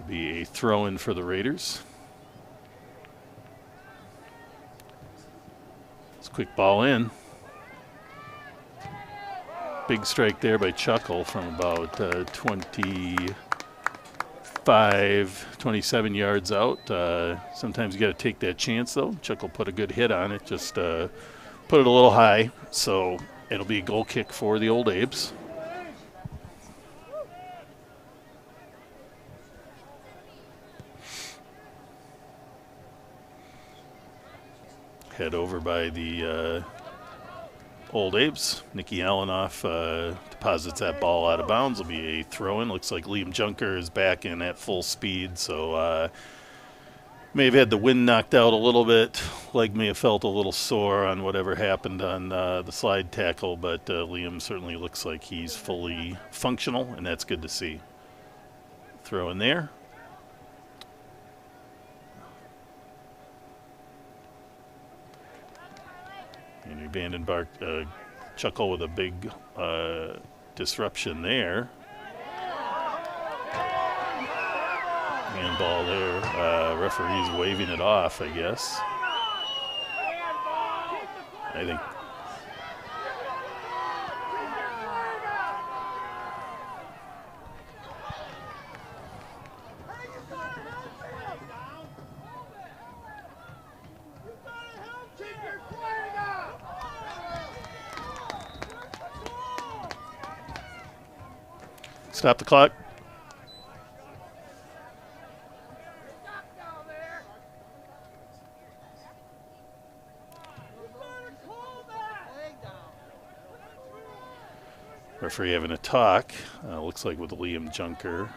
be a throw-in for the Raiders. It's a quick ball in. Big strike there by Chuckle from about 25 25, 27 yards out. Sometimes you got to take that chance, though. Chuck will put a good hit on it, just put it a little high. So it'll be a goal kick for the Old Abes. Head over by the Old Abes. Nicky Allenoff deposits that ball out of bounds. It'll be a throw-in. Looks like Liam Junker is back in at full speed, so may have had the wind knocked out a little bit. Leg may have felt a little sore on whatever happened on the slide tackle, but Liam certainly looks like he's fully functional, and that's good to see. Throw in there. And Vandenberg Chuckle with a big disruption there. Handball there. Referee's waving it off, I guess. I think. Stop the clock. Referee having a talk, looks like with Liam Junker,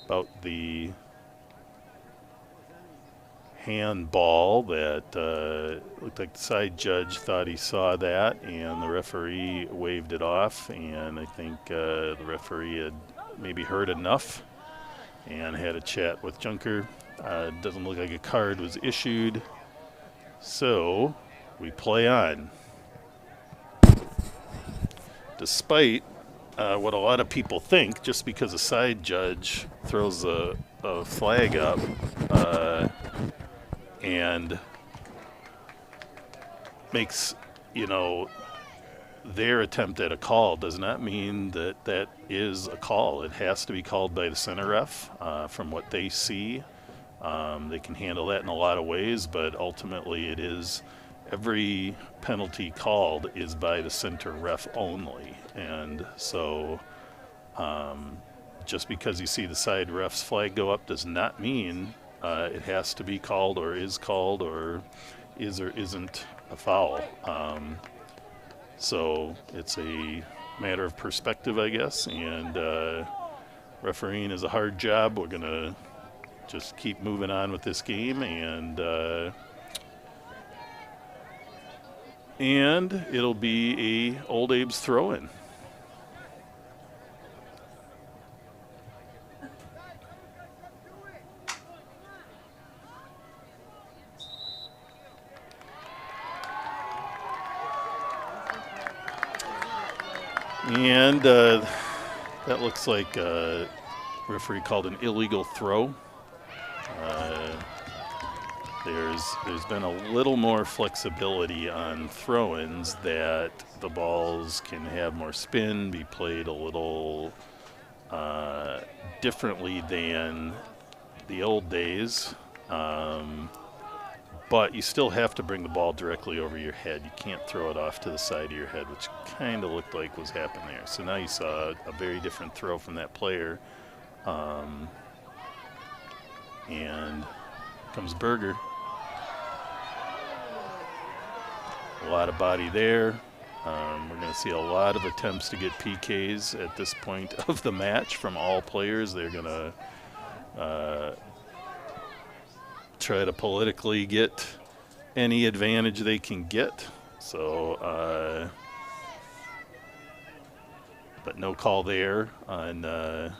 about the handball that looked like the side judge thought he saw that, and the referee waved it off, and I think the referee had maybe heard enough and had a chat with Junker. Doesn't look like a card was issued, so we play on. Despite what a lot of people think, just because a side judge throws a flag up and makes, their attempt at a call does not mean that that is a call. It has to be called by the center ref from what they see. They can handle that in a lot of ways, but ultimately it is every penalty called is by the center ref only. And so just because you see the side ref's flag go up does not mean it has to be called or is called or is or isn't a foul. So it's a matter of perspective, I guess, and refereeing is a hard job. We're going to just keep moving on with this game, and it'll be a Old Abes throw-in. And that looks like a referee called an illegal throw. There's been a little more flexibility on throw-ins, that the balls can have more spin, be played a little differently than the old days. But you still have to bring the ball directly over your head. You can't throw it off to the side of your head, which kind of looked like was happening there. So now you saw a very different throw from that player. And comes Berger. A lot of body there. We're going to see a lot of attempts to get PKs at this point of the match from all players. They're going to try to politically get any advantage they can get. So, but no call there on the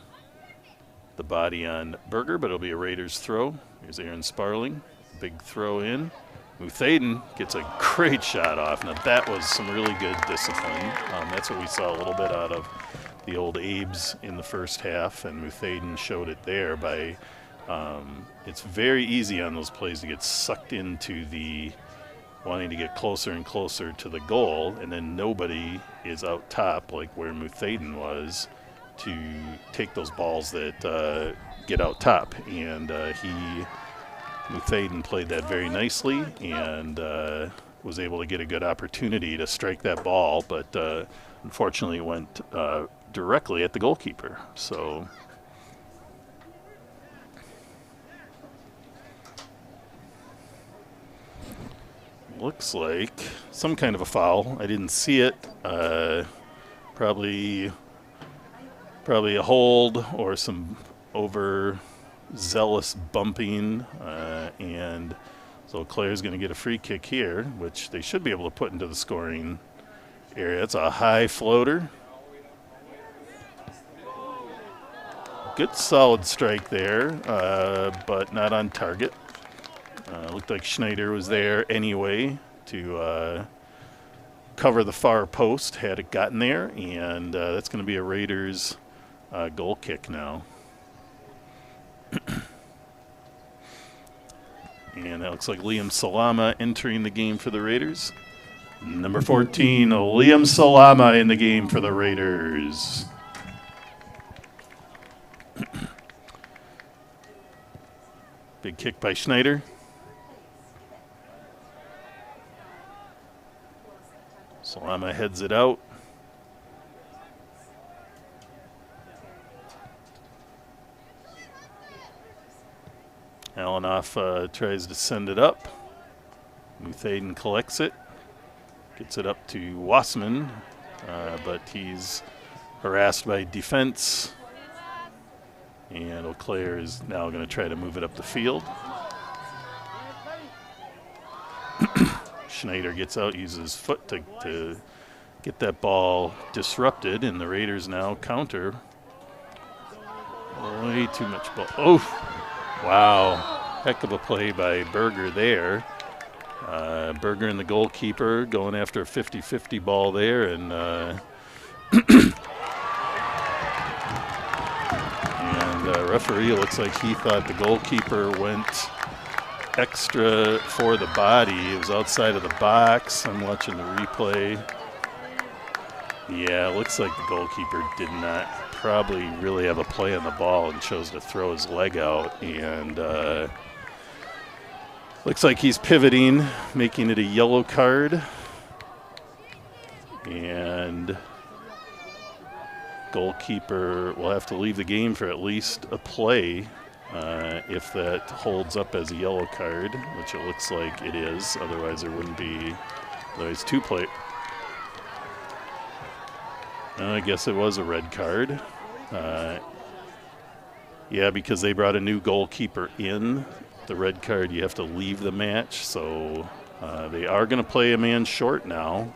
body on Berger, but it'll be a Raiders throw. Here's Aaron Sparling, big throw in. Muthaden gets a great shot off. Now that was some really good discipline. That's what we saw a little bit out of the Old Abes in the first half, and Muthaden showed it there by it's very easy on those plays to get sucked into the wanting to get closer and closer to the goal, and then nobody is out top like where Muthaden was, to take those balls that get out top. And Muthaden played that very nicely and was able to get a good opportunity to strike that ball, but unfortunately it went directly at the goalkeeper. So looks like some kind of a foul. I didn't see it. Probably a hold or some overzealous bumping, and so Claire's going to get a free kick here, which they should be able to put into the scoring area. It's a high floater. Good solid strike there, but not on target. Looked like Schneider was there anyway to cover the far post had it gotten there, and that's going to be a Raiders goal kick now. And that looks like Liam Salama entering the game for the Raiders. Number 14, Liam Salama in the game for the Raiders. Big kick by Schneider. Salama heads it out. Alanoff tries to send it up. Muthaden collects it. Gets it up to Wassman, but he's harassed by defense. And Eau Claire is now going to try to move it up the field. Schneider gets out, uses his foot to get that ball disrupted, and the Raiders now counter. Way too much ball. Oh! Wow, heck of a play by Berger there. Berger and the goalkeeper going after a 50-50 ball there, and referee looks like he thought the goalkeeper went extra for the body. It was outside of the box. I'm watching the replay. Yeah, it looks like the goalkeeper did not probably really have a play on the ball and chose to throw his leg out, and looks like he's pivoting, making it a yellow card, and goalkeeper will have to leave the game for at least a play if that holds up as a yellow card, which it looks like it is. Otherwise there wouldn't be, otherwise two play. I guess it was a red card. Yeah, because they brought a new goalkeeper in. The red card, you have to leave the match. So they are going to play a man short now.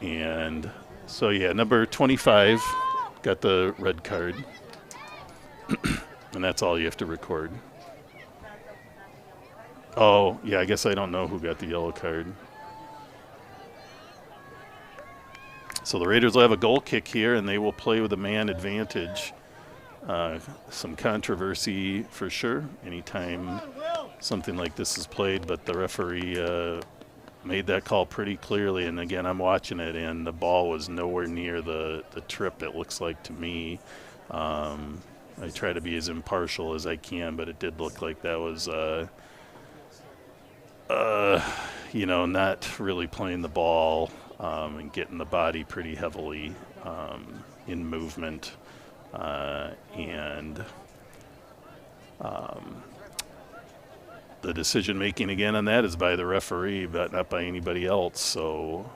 And so, yeah, number 25 got the red card. And that's all you have to record. Oh, yeah, I guess I don't know who got the yellow card. So the Raiders will have a goal kick here, and they will play with a man advantage. Some controversy for sure anytime something like this is played, but the referee made that call pretty clearly. And again, I'm watching it, and the ball was nowhere near the trip, it looks like to me. I try to be as impartial as I can, but it did look like that was, you know, not really playing the ball. And getting the body pretty heavily in movement. And the decision-making again on that is by the referee, but not by anybody else, so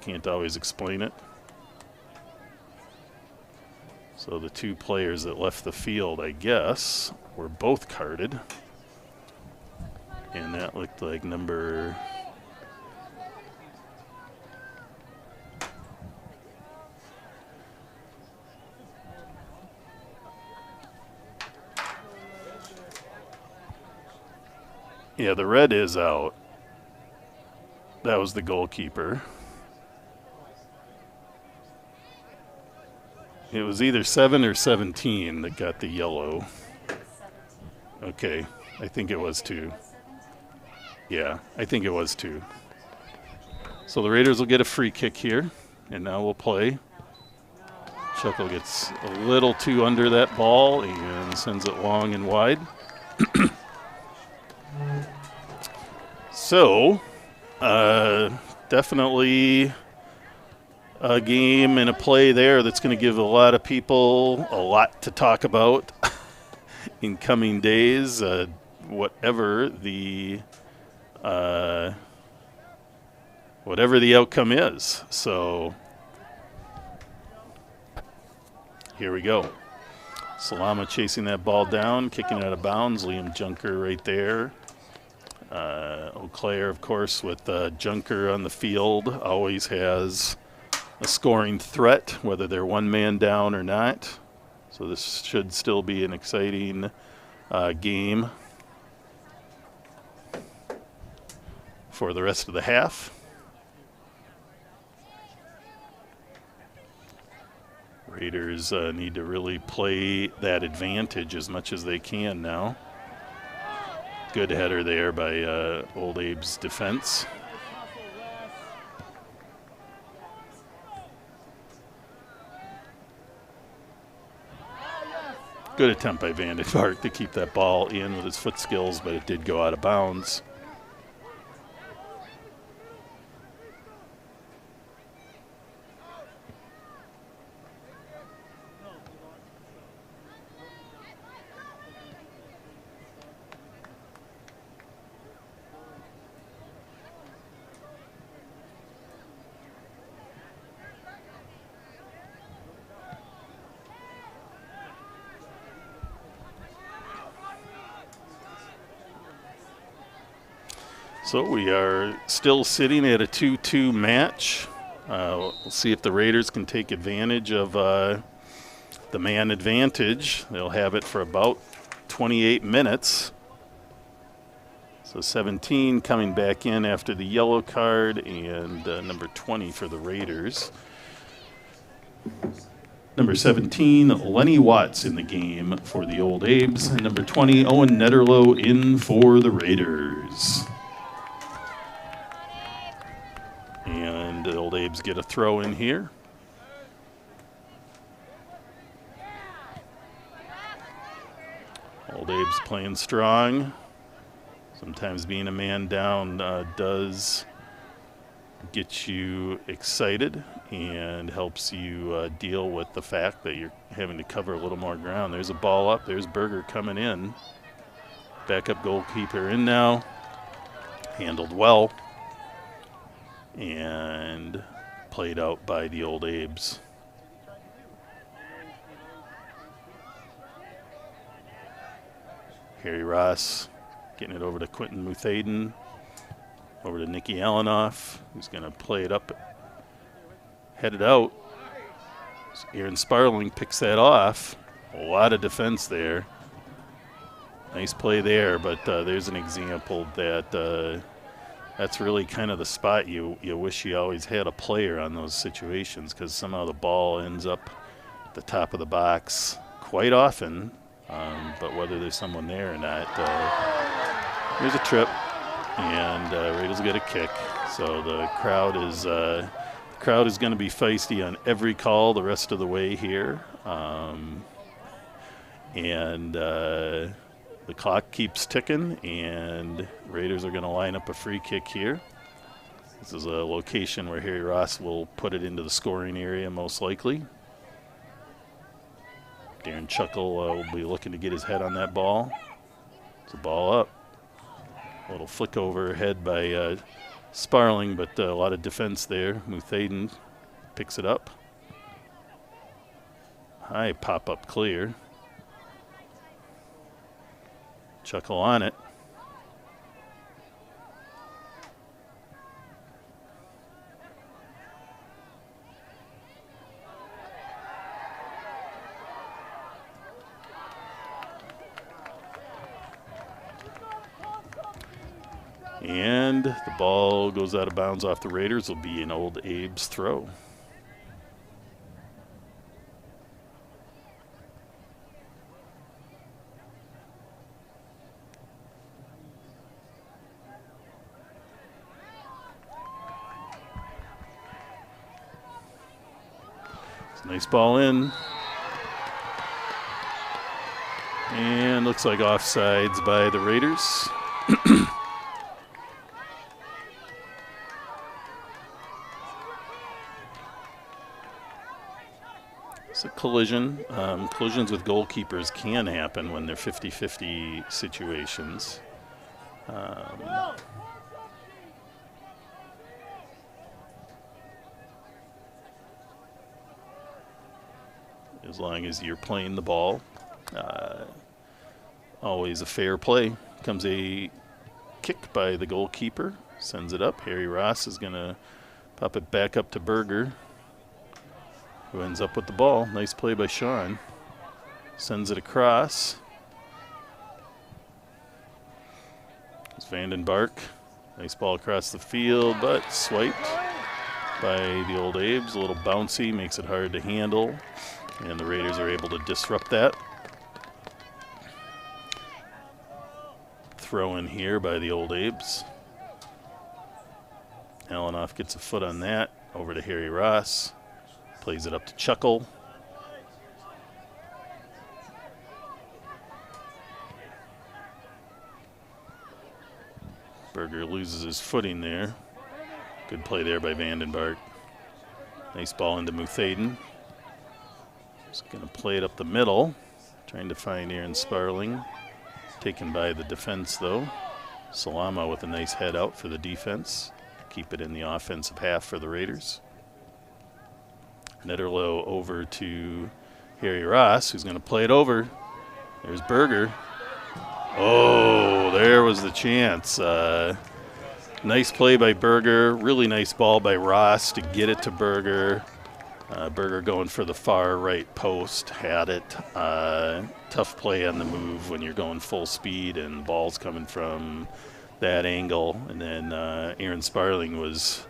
can't always explain it. So the two players that left the field, I guess, were both carded. And that looked like number... Yeah, the red is out. That was the goalkeeper. It was either 7 or 17 that got the yellow. Okay, I think it was 2. Yeah, I think it was 2. So the Raiders will get a free kick here. and now we'll play. Chuckle gets a little too under that ball and sends it long and wide. So, definitely a game and a play there that's going to give a lot of people a lot to talk about in coming days, whatever the outcome is. So here we go. Salama chasing that ball down, kicking it out of bounds. Liam Junker right there. Eau Claire, of course, with Junker on the field, always has a scoring threat, whether they're one man down or not. So this should still be an exciting game for the rest of the half. Raiders need to really play that advantage as much as they can now. Good header there by Old Abe's defense. Good attempt by Vandenberg to keep that ball in with his foot skills, but it did go out of bounds. So we are still sitting at a 2-2 match. We'll see if the Raiders can take advantage of the man advantage. They'll have it for about 28 minutes. So 17 coming back in after the yellow card, and number 20 for the Raiders. Number 17, Lenny Watts in the game for the Old Abes. And number 20, Owen Netterlow in for the Raiders. And the Old Abes get a throw in here. Old Abes playing strong. Sometimes being a man down does get you excited and helps you deal with the fact that you're having to cover a little more ground. There's a ball up. There's Berger coming in. Backup goalkeeper in now. Handled well. And played out by the Old Abes. Harry Ross getting it over to Quentin Muthaden, over to Nicky Alanoff, who's going to play it up, head it out. Aaron Sparling picks that off. A lot of defense there. Nice play there, but there's an example that that's really kind of the spot you wish you always had a player on those situations, because somehow the ball ends up at the top of the box quite often, but whether there's someone there or not, there's a trip, and Raiders get a kick. So the crowd is going to be feisty on every call the rest of the way here, and the clock keeps ticking, and Raiders are going to line up a free kick here. This is a location where Harry Ross will put it into the scoring area most likely. Darren Chuckle will be looking to get his head on that ball. It's a ball up. A little flick overhead by Sparling, but a lot of defense there. Muthaden picks it up. High pop-up clear. Chuckle on it. And the ball goes out of bounds off the Raiders. Will be an Old Abe's throw. Nice ball in. And looks like offsides by the Raiders. It's a collision. Collisions with goalkeepers can happen when they're 50-50 situations. As long as you're playing the ball. Always a fair play. Comes a kick by the goalkeeper. Sends it up. Harry Ross is going to pop it back up to Berger, who ends up with the ball. Nice play by Sean. Sends it across. It's Vandenbark. Nice ball across the field, but swiped by the Old Abes. A little bouncy, makes it hard to handle. And the Raiders are able to disrupt that. Throw in here by the Old Abes. Alanoff gets a foot on that. Over to Harry Ross. Plays it up to Chuckle. Berger loses his footing there. Good play there by Vandenbark. Nice ball into Muthaden. Just going to play it up the middle. Trying to find Aaron Sparling. Taken by the defense, though. Salama with a nice head out for the defense. Keep it in the offensive half for the Raiders. Netterlow over to Harry Ross, who's going to play it over. There's Berger. Oh, there was the chance. Nice play by Berger. Really nice ball by Ross to get it to Berger. Berger going for the far right post. Had it. Tough play on the move when you're going full speed and ball's coming from that angle. And then Aaron Sparling was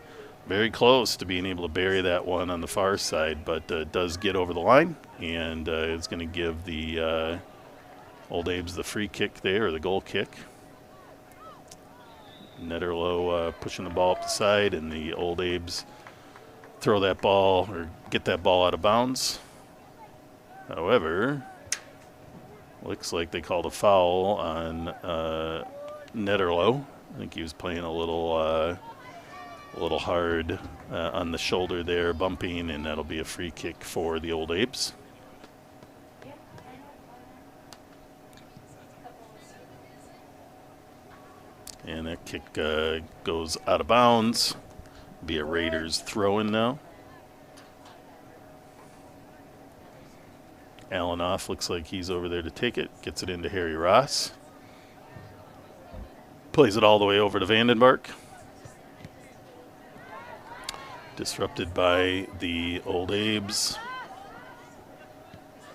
very close to being able to bury that one on the far side, but does get over the line, and it's going to give the Old Abes the free kick there, or the goal kick. Netterlow pushing the ball up the side, and the Old Abes throw that ball, or get that ball out of bounds. However, looks like they called a foul on Netterlow. I think he was playing a little hard on the shoulder there, bumping, and that'll be a free kick for the Old Abes. And that kick goes out of bounds. Be a Raiders throw-in now. Alanoff looks like he's over there to take it. Gets it into Harry Ross. Plays it all the way over to Vandenbark. Disrupted by the Old Abes.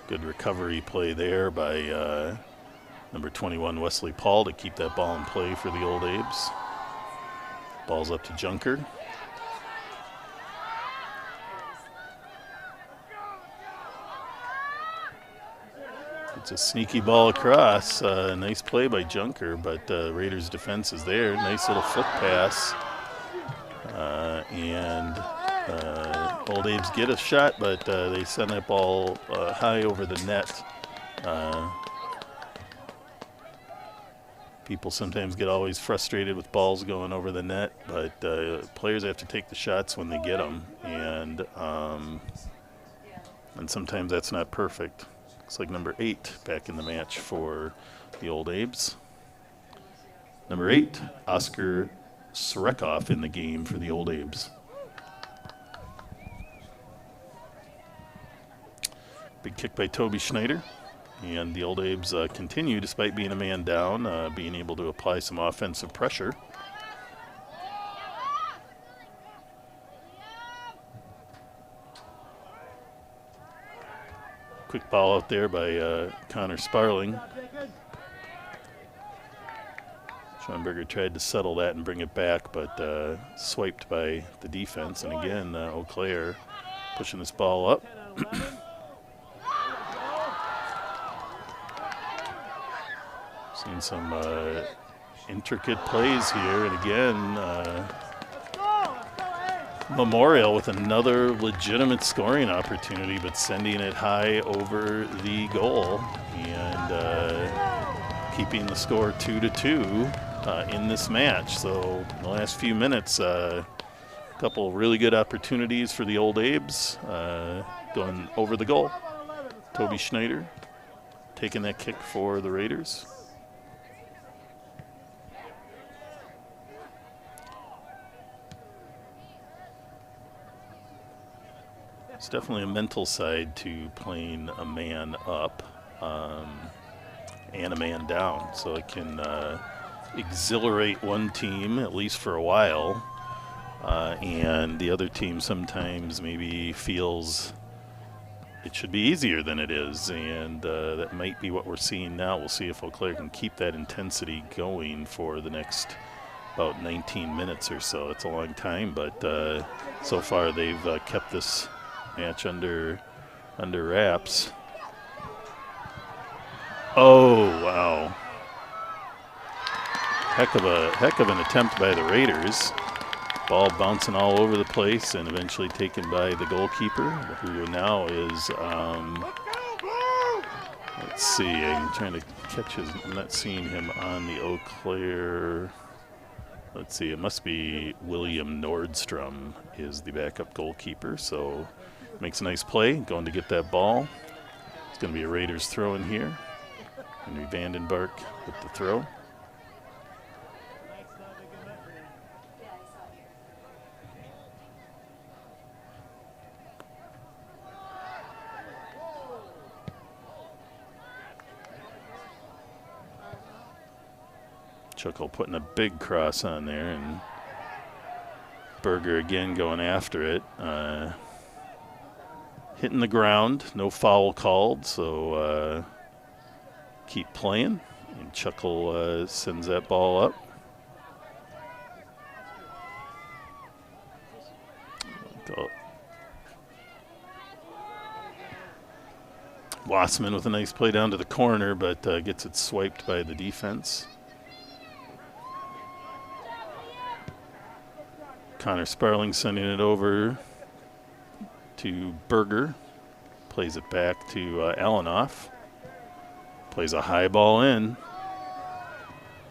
Good recovery play there by number 21, Wesley Paul, to keep that ball in play for the Old Abes. Ball's up to Junker. It's a sneaky ball across. Nice play by Junker, but Raiders' defense is there. Nice little foot pass. And Old Abes get a shot, but they send that ball high over the net. People sometimes get always frustrated with balls going over the net, but players have to take the shots when they get them, and sometimes that's not perfect. Looks like number 8 back in the match for the Old Abes. Number 8, Oscar Srekov in the game for the Old Abes. Big kick by Toby Schneider. And the Old Abes continue, despite being a man down, being able to apply some offensive pressure. Quick ball out there by Connor Sparling. Schoenberger tried to settle that and bring it back, but swiped by the defense. And again, Eau Claire pushing this ball up. Seen some intricate plays here, and again, Memorial with another legitimate scoring opportunity, but sending it high over the goal and keeping the score 2-2 in this match. So in the last few minutes, a couple really good opportunities for the Old Abes going over the goal. Toby Schneider taking that kick for the Raiders. It's definitely a mental side to playing a man up and a man down, so it can exhilarate one team, at least for a while, and the other team sometimes maybe feels it should be easier than it is, and that might be what we're seeing now. We'll see if Eau Claire can keep that intensity going for the next about 19 minutes or so. It's a long time, but so far they've kept this match under wraps. Oh, wow. Heck of an attempt by the Raiders. Ball bouncing all over the place and eventually taken by the goalkeeper, who now is, let's see, I'm trying to catch his, I'm not seeing him on the Eau Claire. Let's see, it must be William Nordstrom is the backup goalkeeper, so makes a nice play, going to get that ball. It's going to be a Raiders throw in here. Henry Vandenberg with the throw. Chuckle putting a big cross on there, and Berger again going after it. Hitting the ground, no foul called, so keep playing. And Chuckle sends that ball up. Wassman with a nice play down to the corner, but gets it swiped by the defense. Connor Sparling sending it over to Berger. Plays it back to Alanoff. Plays a high ball in.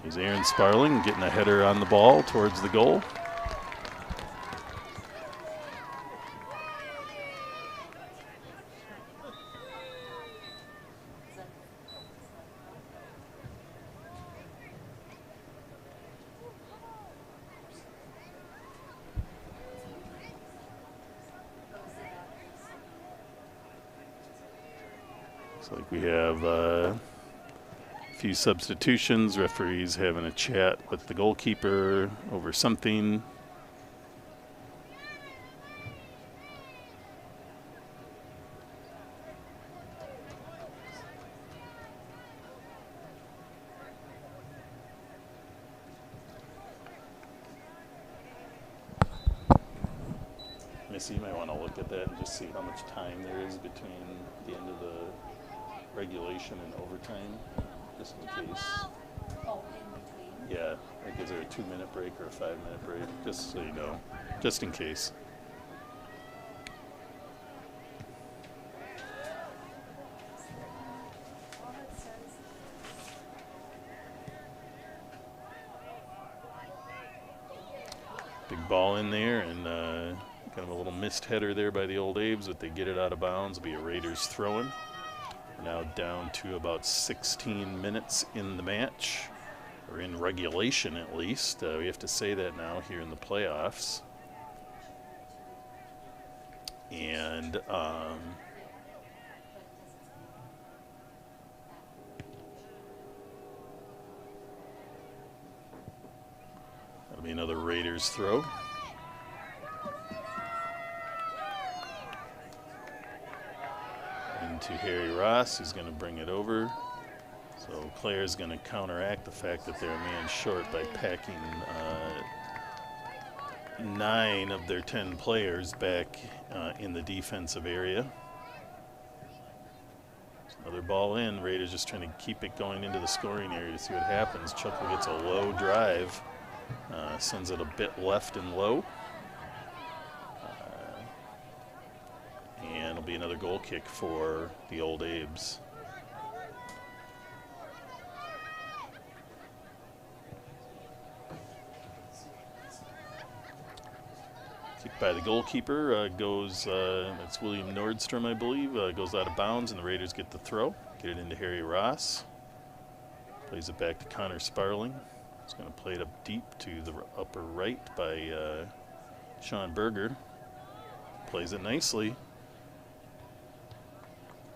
Here's Aaron Sparling getting a header on the ball towards the goal. Looks like we have a few substitutions. Referees having a chat with the goalkeeper over something. Missy, you might want to look at that and just see how much time there is between the end of the regulation and overtime, just in case. Oh, in between? Yeah, like is there a 2-minute break or a 5-minute break, just so you know, just in case. Big ball in there, and kind of a little missed header there by the Old Abes, but they get it out of bounds. It'll be a Raiders throw-in. We're now down to about 16 minutes in the match, or in regulation at least. We have to say that now here in the playoffs. And that'll be another Raiders throw. To Harry Ross, who's going to bring it over. So Claire's going to counteract the fact that they're a man short by packing 9 of their 10 players back in the defensive area. Another ball in. Raiders just trying to keep it going into the scoring area to see what happens. Chuckle gets a low drive, sends it a bit left and low. be another goal kick for the Old Abes. Kick by the goalkeeper goes, that's William Nordstrom, I believe, goes out of bounds, and the Raiders get the throw. Get it into Harry Ross. Plays it back to Connor Sparling. He's going to play it up deep to the upper right by Sean Berger. Plays it nicely.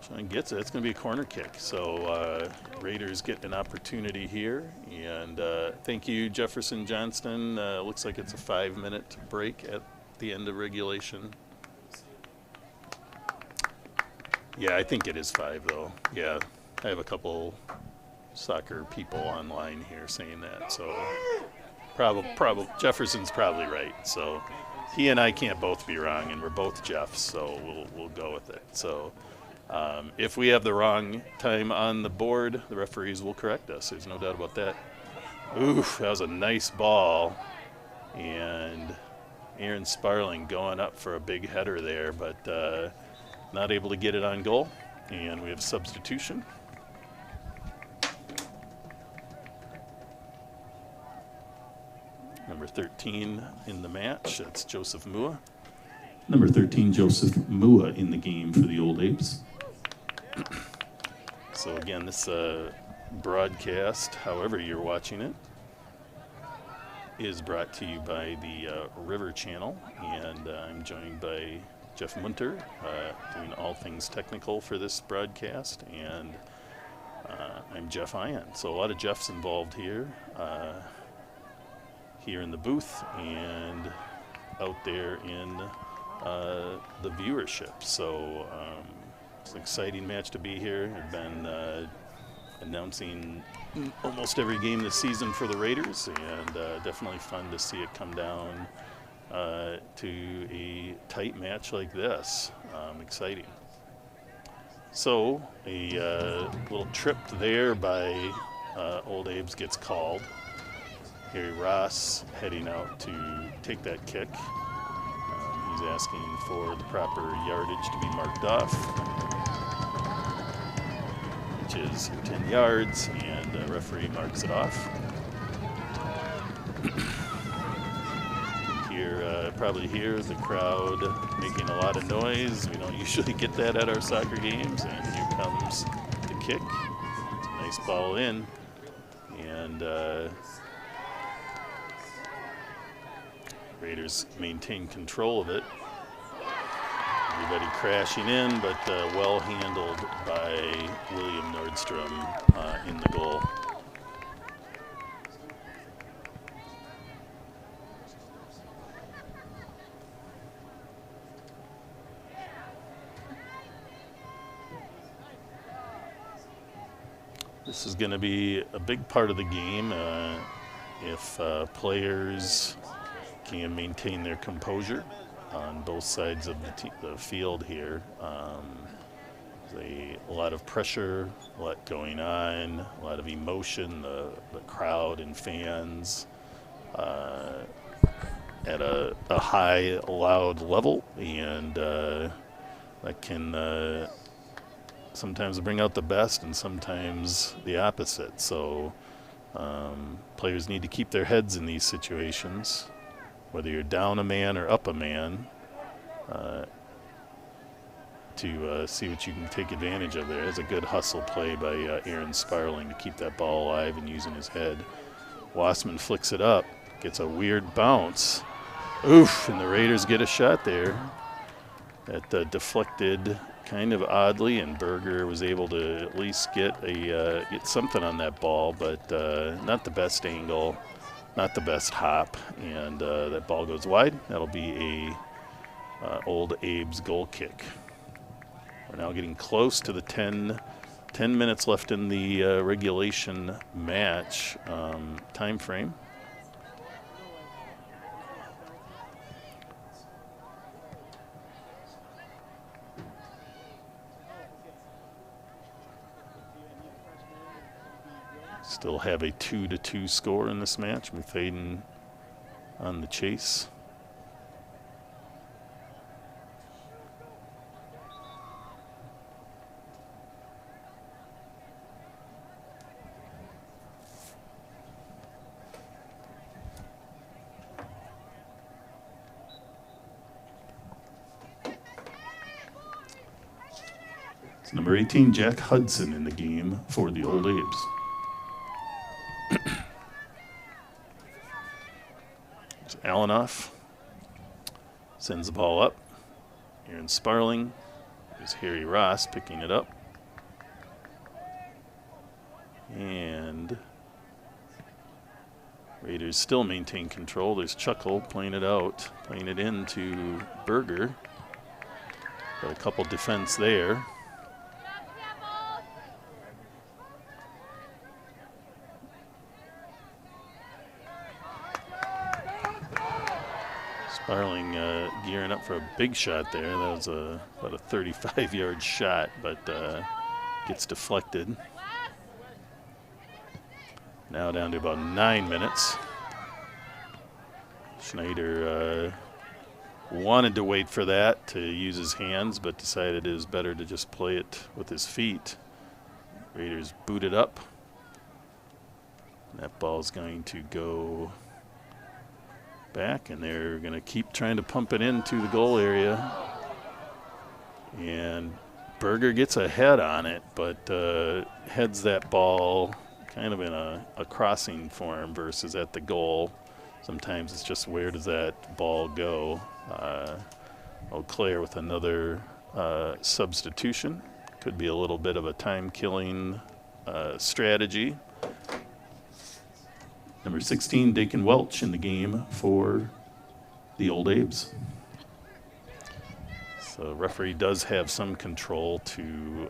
Sean gets it. It's going to be a corner kick. So Raiders get an opportunity here. And thank you, Jefferson Johnston. Looks like it's a 5-minute break at the end of regulation. Yeah, I think it is 5, though. Yeah, I have a couple soccer people online here saying that. So probably Jefferson's probably right. So he and I can't both be wrong, and we're both Jeffs, so we'll go with it. So if we have the wrong time on the board, the referees will correct us. There's no doubt about that. Oof, that was a nice ball. And Aaron Sparling going up for a big header there, but not able to get it on goal. And we have substitution. Number 13 in the match, that's Joseph Mua. Number 13, Joseph Mua in the game for the Old Apes. So again, this broadcast, however you're watching it, is brought to you by the River Channel, and I'm joined by Jeff Munter, doing all things technical for this broadcast, and I'm Jeff Ion. So a lot of Jeffs involved here. Here in the booth and out there in the viewership. So it's an exciting match to be here. I've been announcing almost every game this season for the Raiders, and definitely fun to see it come down to a tight match like this. Exciting. So a little trip there by Old Abes gets called. Harry Ross heading out to take that kick. He's asking for the proper yardage to be marked off, which is 10 yards, and the referee marks it off. Probably hear the crowd making a lot of noise. We don't usually get that at our soccer games, and here comes the kick. It's a nice ball in, and Raiders maintain control of it. Everybody crashing in, but well handled by William Nordstrom in the goal. This is going to be a big part of the game if players can maintain their composure on both sides of the field here. A lot of pressure, a lot going on, a lot of emotion, the crowd and fans at a high, loud level, and that can sometimes bring out the best and sometimes the opposite. So players need to keep their heads in these situations, whether you're down a man or up a man, to see what you can take advantage of there. It's a good hustle play by Aaron Sparling to keep that ball alive and using his head. Wassman flicks it up, gets a weird bounce. Oof, and the Raiders get a shot there. That deflected kind of oddly, and Berger was able to at least get something on that ball, but not the best angle, not the best hop, and that ball goes wide. That'll be a Old Abes goal kick. We're now getting close to the 10 minutes left in the regulation match time frame. Still have a 2-2 score in this match. Muthaden on the chase. It's number 18, Jack Hudson, in the game for the Old Abes. It's Allenoff. Sends the ball up. Aaron Sparling. There's Harry Ross picking it up. And Raiders still maintain control. There's Chuckle playing it out, playing it into Berger. Got a couple defense there. Sparling gearing up for a big shot there. That was about a 35-yard shot, but gets deflected. Now down to about 9 minutes. Schneider wanted to wait for that to use his hands, but decided it was better to just play it with his feet. Raiders boot it up. That ball's going to go back, and they're going to keep trying to pump it into the goal area. And Berger gets a head on it, but heads that ball kind of in a crossing form versus at the goal. Sometimes it's just where does that ball go. Eau Claire with another substitution. Could be a little bit of a time-killing strategy. Number 16, Dakin Welch, in the game for the Old Abes. So referee does have some control to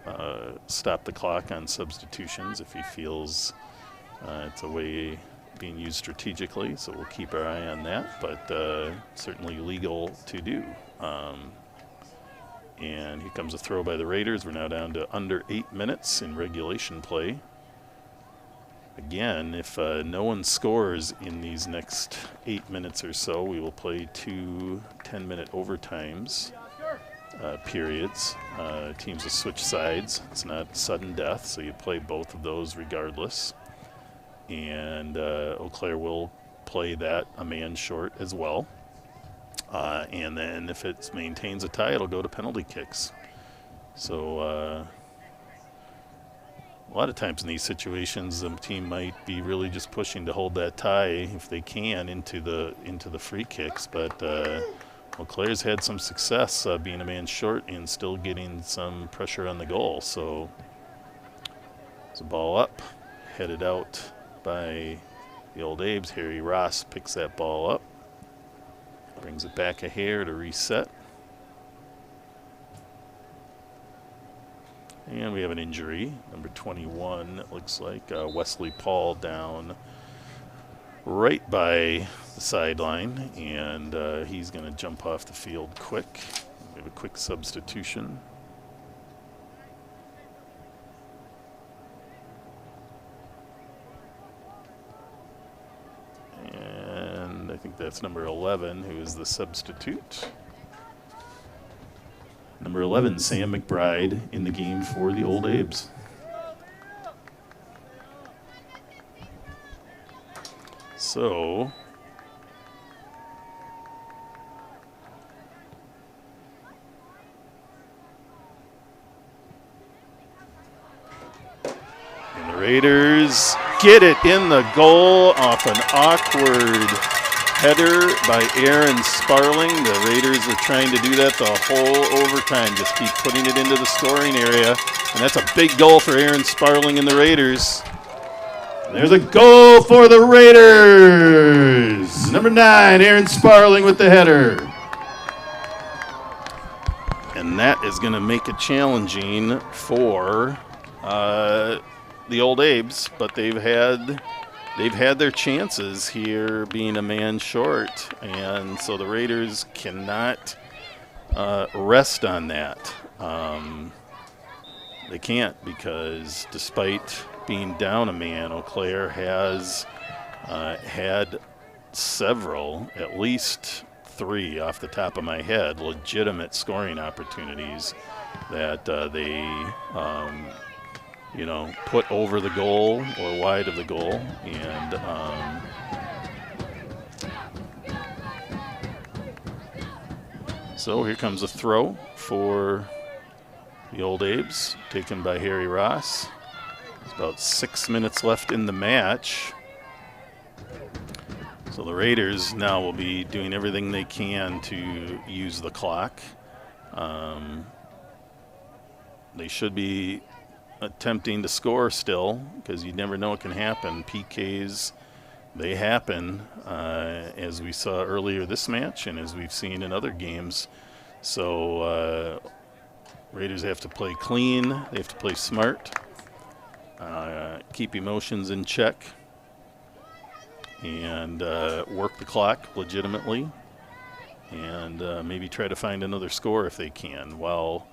stop the clock on substitutions if he feels it's a way being used strategically. So we'll keep our eye on that, but certainly legal to do. And here comes a throw by the Raiders. We're now down to under 8 minutes in regulation play. Again, if no one scores in these next 8 minutes or so, we will play 2 10-minute overtimes periods. Teams will switch sides. It's not sudden death, so you play both of those regardless. And Eau Claire will play that a man short as well. And then if it maintains a tie, it'll go to penalty kicks. So a lot of times in these situations, the team might be really just pushing to hold that tie if they can into the free kicks. But Eau Claire's had some success being a man short and still getting some pressure on the goal. So it's a ball up, headed out by the Old Abes. Harry Ross picks that ball up, brings it back a hair to reset. And we have an injury, number 21, it looks like Wesley Paul down right by the sideline, and he's going to jump off the field quick. We have a quick substitution. And I think that's number 11, who is the substitute. Number 11, Sam McBride, in the game for the Old Abes. So and the Raiders get it in the goal off an awkward header by Aaron Sparling. The Raiders are trying to do that the whole overtime, just keep putting it into the scoring area. And that's a big goal for Aaron Sparling and the Raiders. There's a goal for the Raiders. Number 9, Aaron Sparling with the header. And that is going to make it challenging for the Old Abes, but they've had their chances here being a man short, and so the Raiders cannot rest on that. They can't, because despite being down a man, Eau Claire has had several, at least 3 off the top of my head, legitimate scoring opportunities that they put over the goal or wide of the goal. And so here comes a throw for The Old Abes, taken by Harry Ross. There's about 6 minutes left in the match. So the Raiders now will be doing everything they can to use the clock. They should be attempting to score still, because you never know what can happen. PKs, they happen, as we saw earlier this match and as we've seen in other games. So Raiders have to play clean. They have to play smart, keep emotions in check, and work the clock legitimately, and maybe try to find another score if they can, while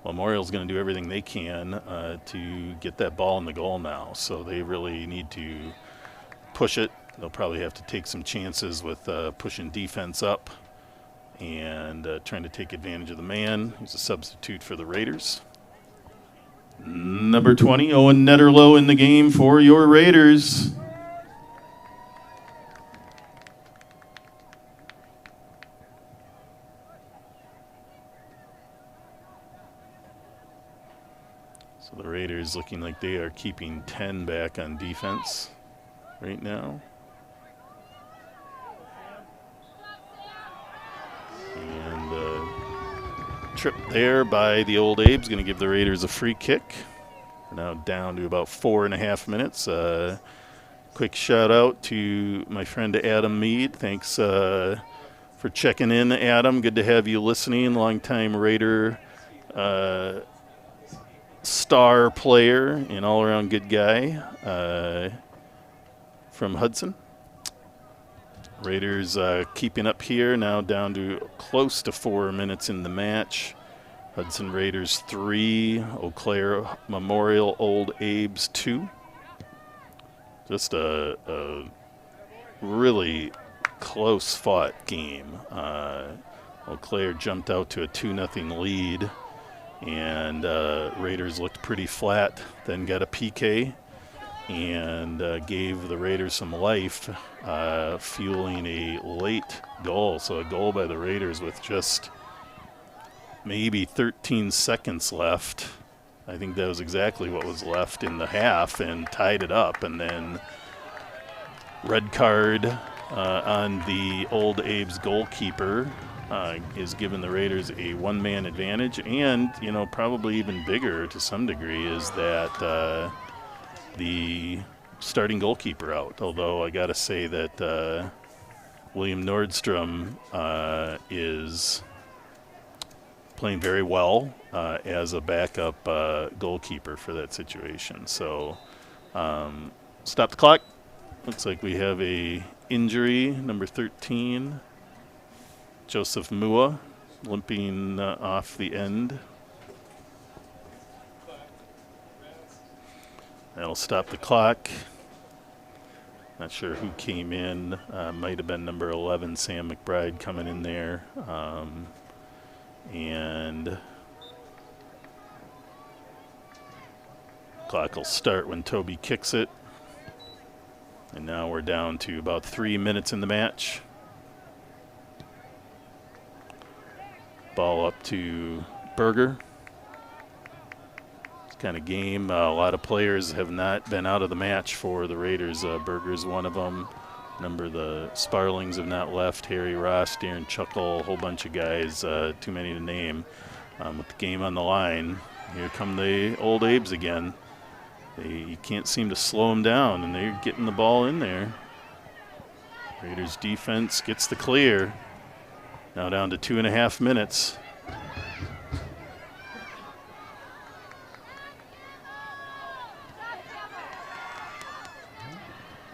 Memorial's going to do everything they can to get that ball in the goal now. So they really need to push it. They'll probably have to take some chances with pushing defense up and trying to take advantage of the man. He's a substitute for the Raiders. Number 20, Owen Netterlow in the game for your Raiders. So the Raiders looking like they are keeping 10 back on defense right now. And trip there by the Old Abes, going to give the Raiders a free kick. We're now down to about 4.5 minutes. Quick shout out to my friend Adam Mead. Thanks for checking in, Adam. Good to have you listening. Longtime Raider star player and all-around good guy from Hudson. Raiders keeping up here, now down to close to 4 minutes in the match. Hudson Raiders 3, Eau Claire Memorial Old Abes 2. Just a really close-fought game. Eau Claire jumped out to a 2-0 lead, and Raiders looked pretty flat, then got a PK and gave the Raiders some life, fueling a late goal. So a goal by the Raiders with just maybe 13 seconds left. I think that was exactly what was left in the half, and tied it up. And then red card on the Old Abes goalkeeper is giving the Raiders a one-man advantage. And, you know, probably even bigger to some degree is that the starting goalkeeper out. Although I got to say that William Nordstrom is playing very well as a backup goalkeeper for that situation. So stop the clock. Looks like we have a injury, number 13, Joseph Mua, limping off the end. That'll stop the clock. Not sure who came in. Might have been number 11, Sam McBride, coming in there. And clock will start when Toby kicks it. And now we're down to about 3 minutes in the match. Ball up to Berger. Kind of game. A lot of players have not been out of the match for the Raiders. Berger's one of them. A number of the Sparlings have not left. Harry Ross, Darren Chuckle, a whole bunch of guys, too many to name. With the game on the line, here come the Old Abes again. You can't seem to slow them down, and they're getting the ball in there. Raiders defense gets the clear. Now down to 2.5 minutes.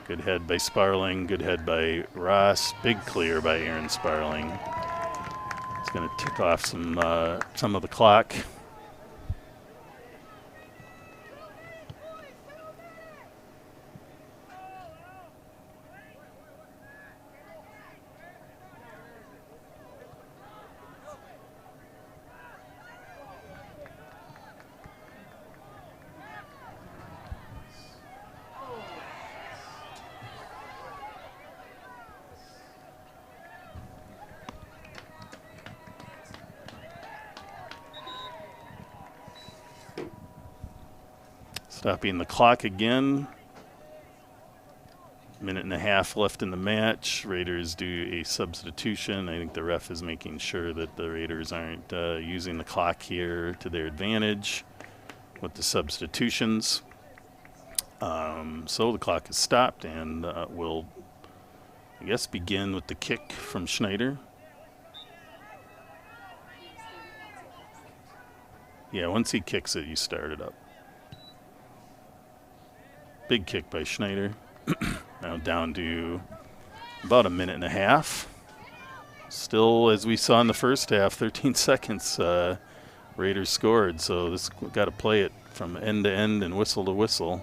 Good head by Sparling, good head by Ross, big clear by Aaron Sparling. It's going to tick off some of the clock. Stopping the clock again. Minute and a half left in the match. Raiders do a substitution. I think the ref is making sure that the Raiders aren't using the clock here to their advantage with the substitutions. So the clock is stopped, and we'll, I guess, begin with the kick from Schneider. Yeah, once he kicks it, you start it up. Big kick by Schneider. Now down to about a minute and a half. Still, as we saw in the first half, 13 seconds, Raiders scored. So this got to play it from end to end and whistle to whistle.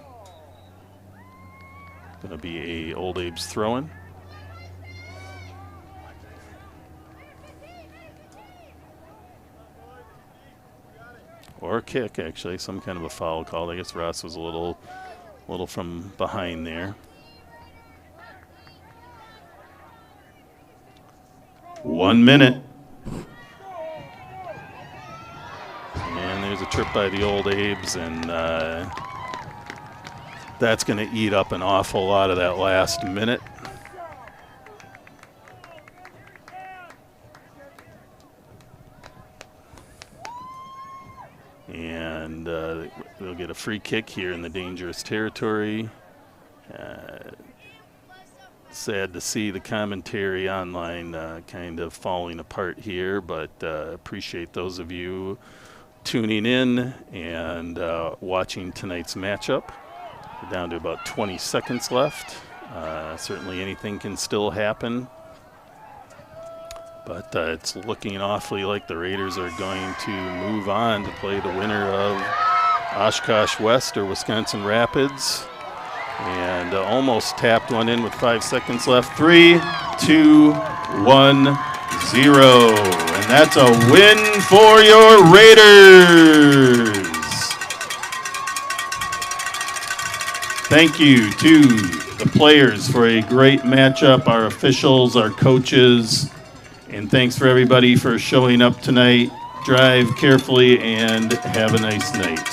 Going to be a Old Abes throw-in. Or a kick, actually, some kind of a foul call. I guess Ross was a little from behind there. 1 minute. And there's a trip by the Old Abes, and that's going to eat up an awful lot of that last minute. And they'll get a free kick here in the dangerous territory. Sad to see the commentary online kind of falling apart here, but appreciate those of you tuning in and watching tonight's matchup. We're down to about 20 seconds left. Certainly anything can still happen, but it's looking awfully like the Raiders are going to move on to play the winner of Oshkosh West or Wisconsin Rapids. And almost tapped one in with 5 seconds left. 3, 2, 1, 0. And that's a win for your Raiders. Thank you to the players for a great matchup, our officials, our coaches, and thanks for everybody for showing up tonight. Drive carefully and have a nice night.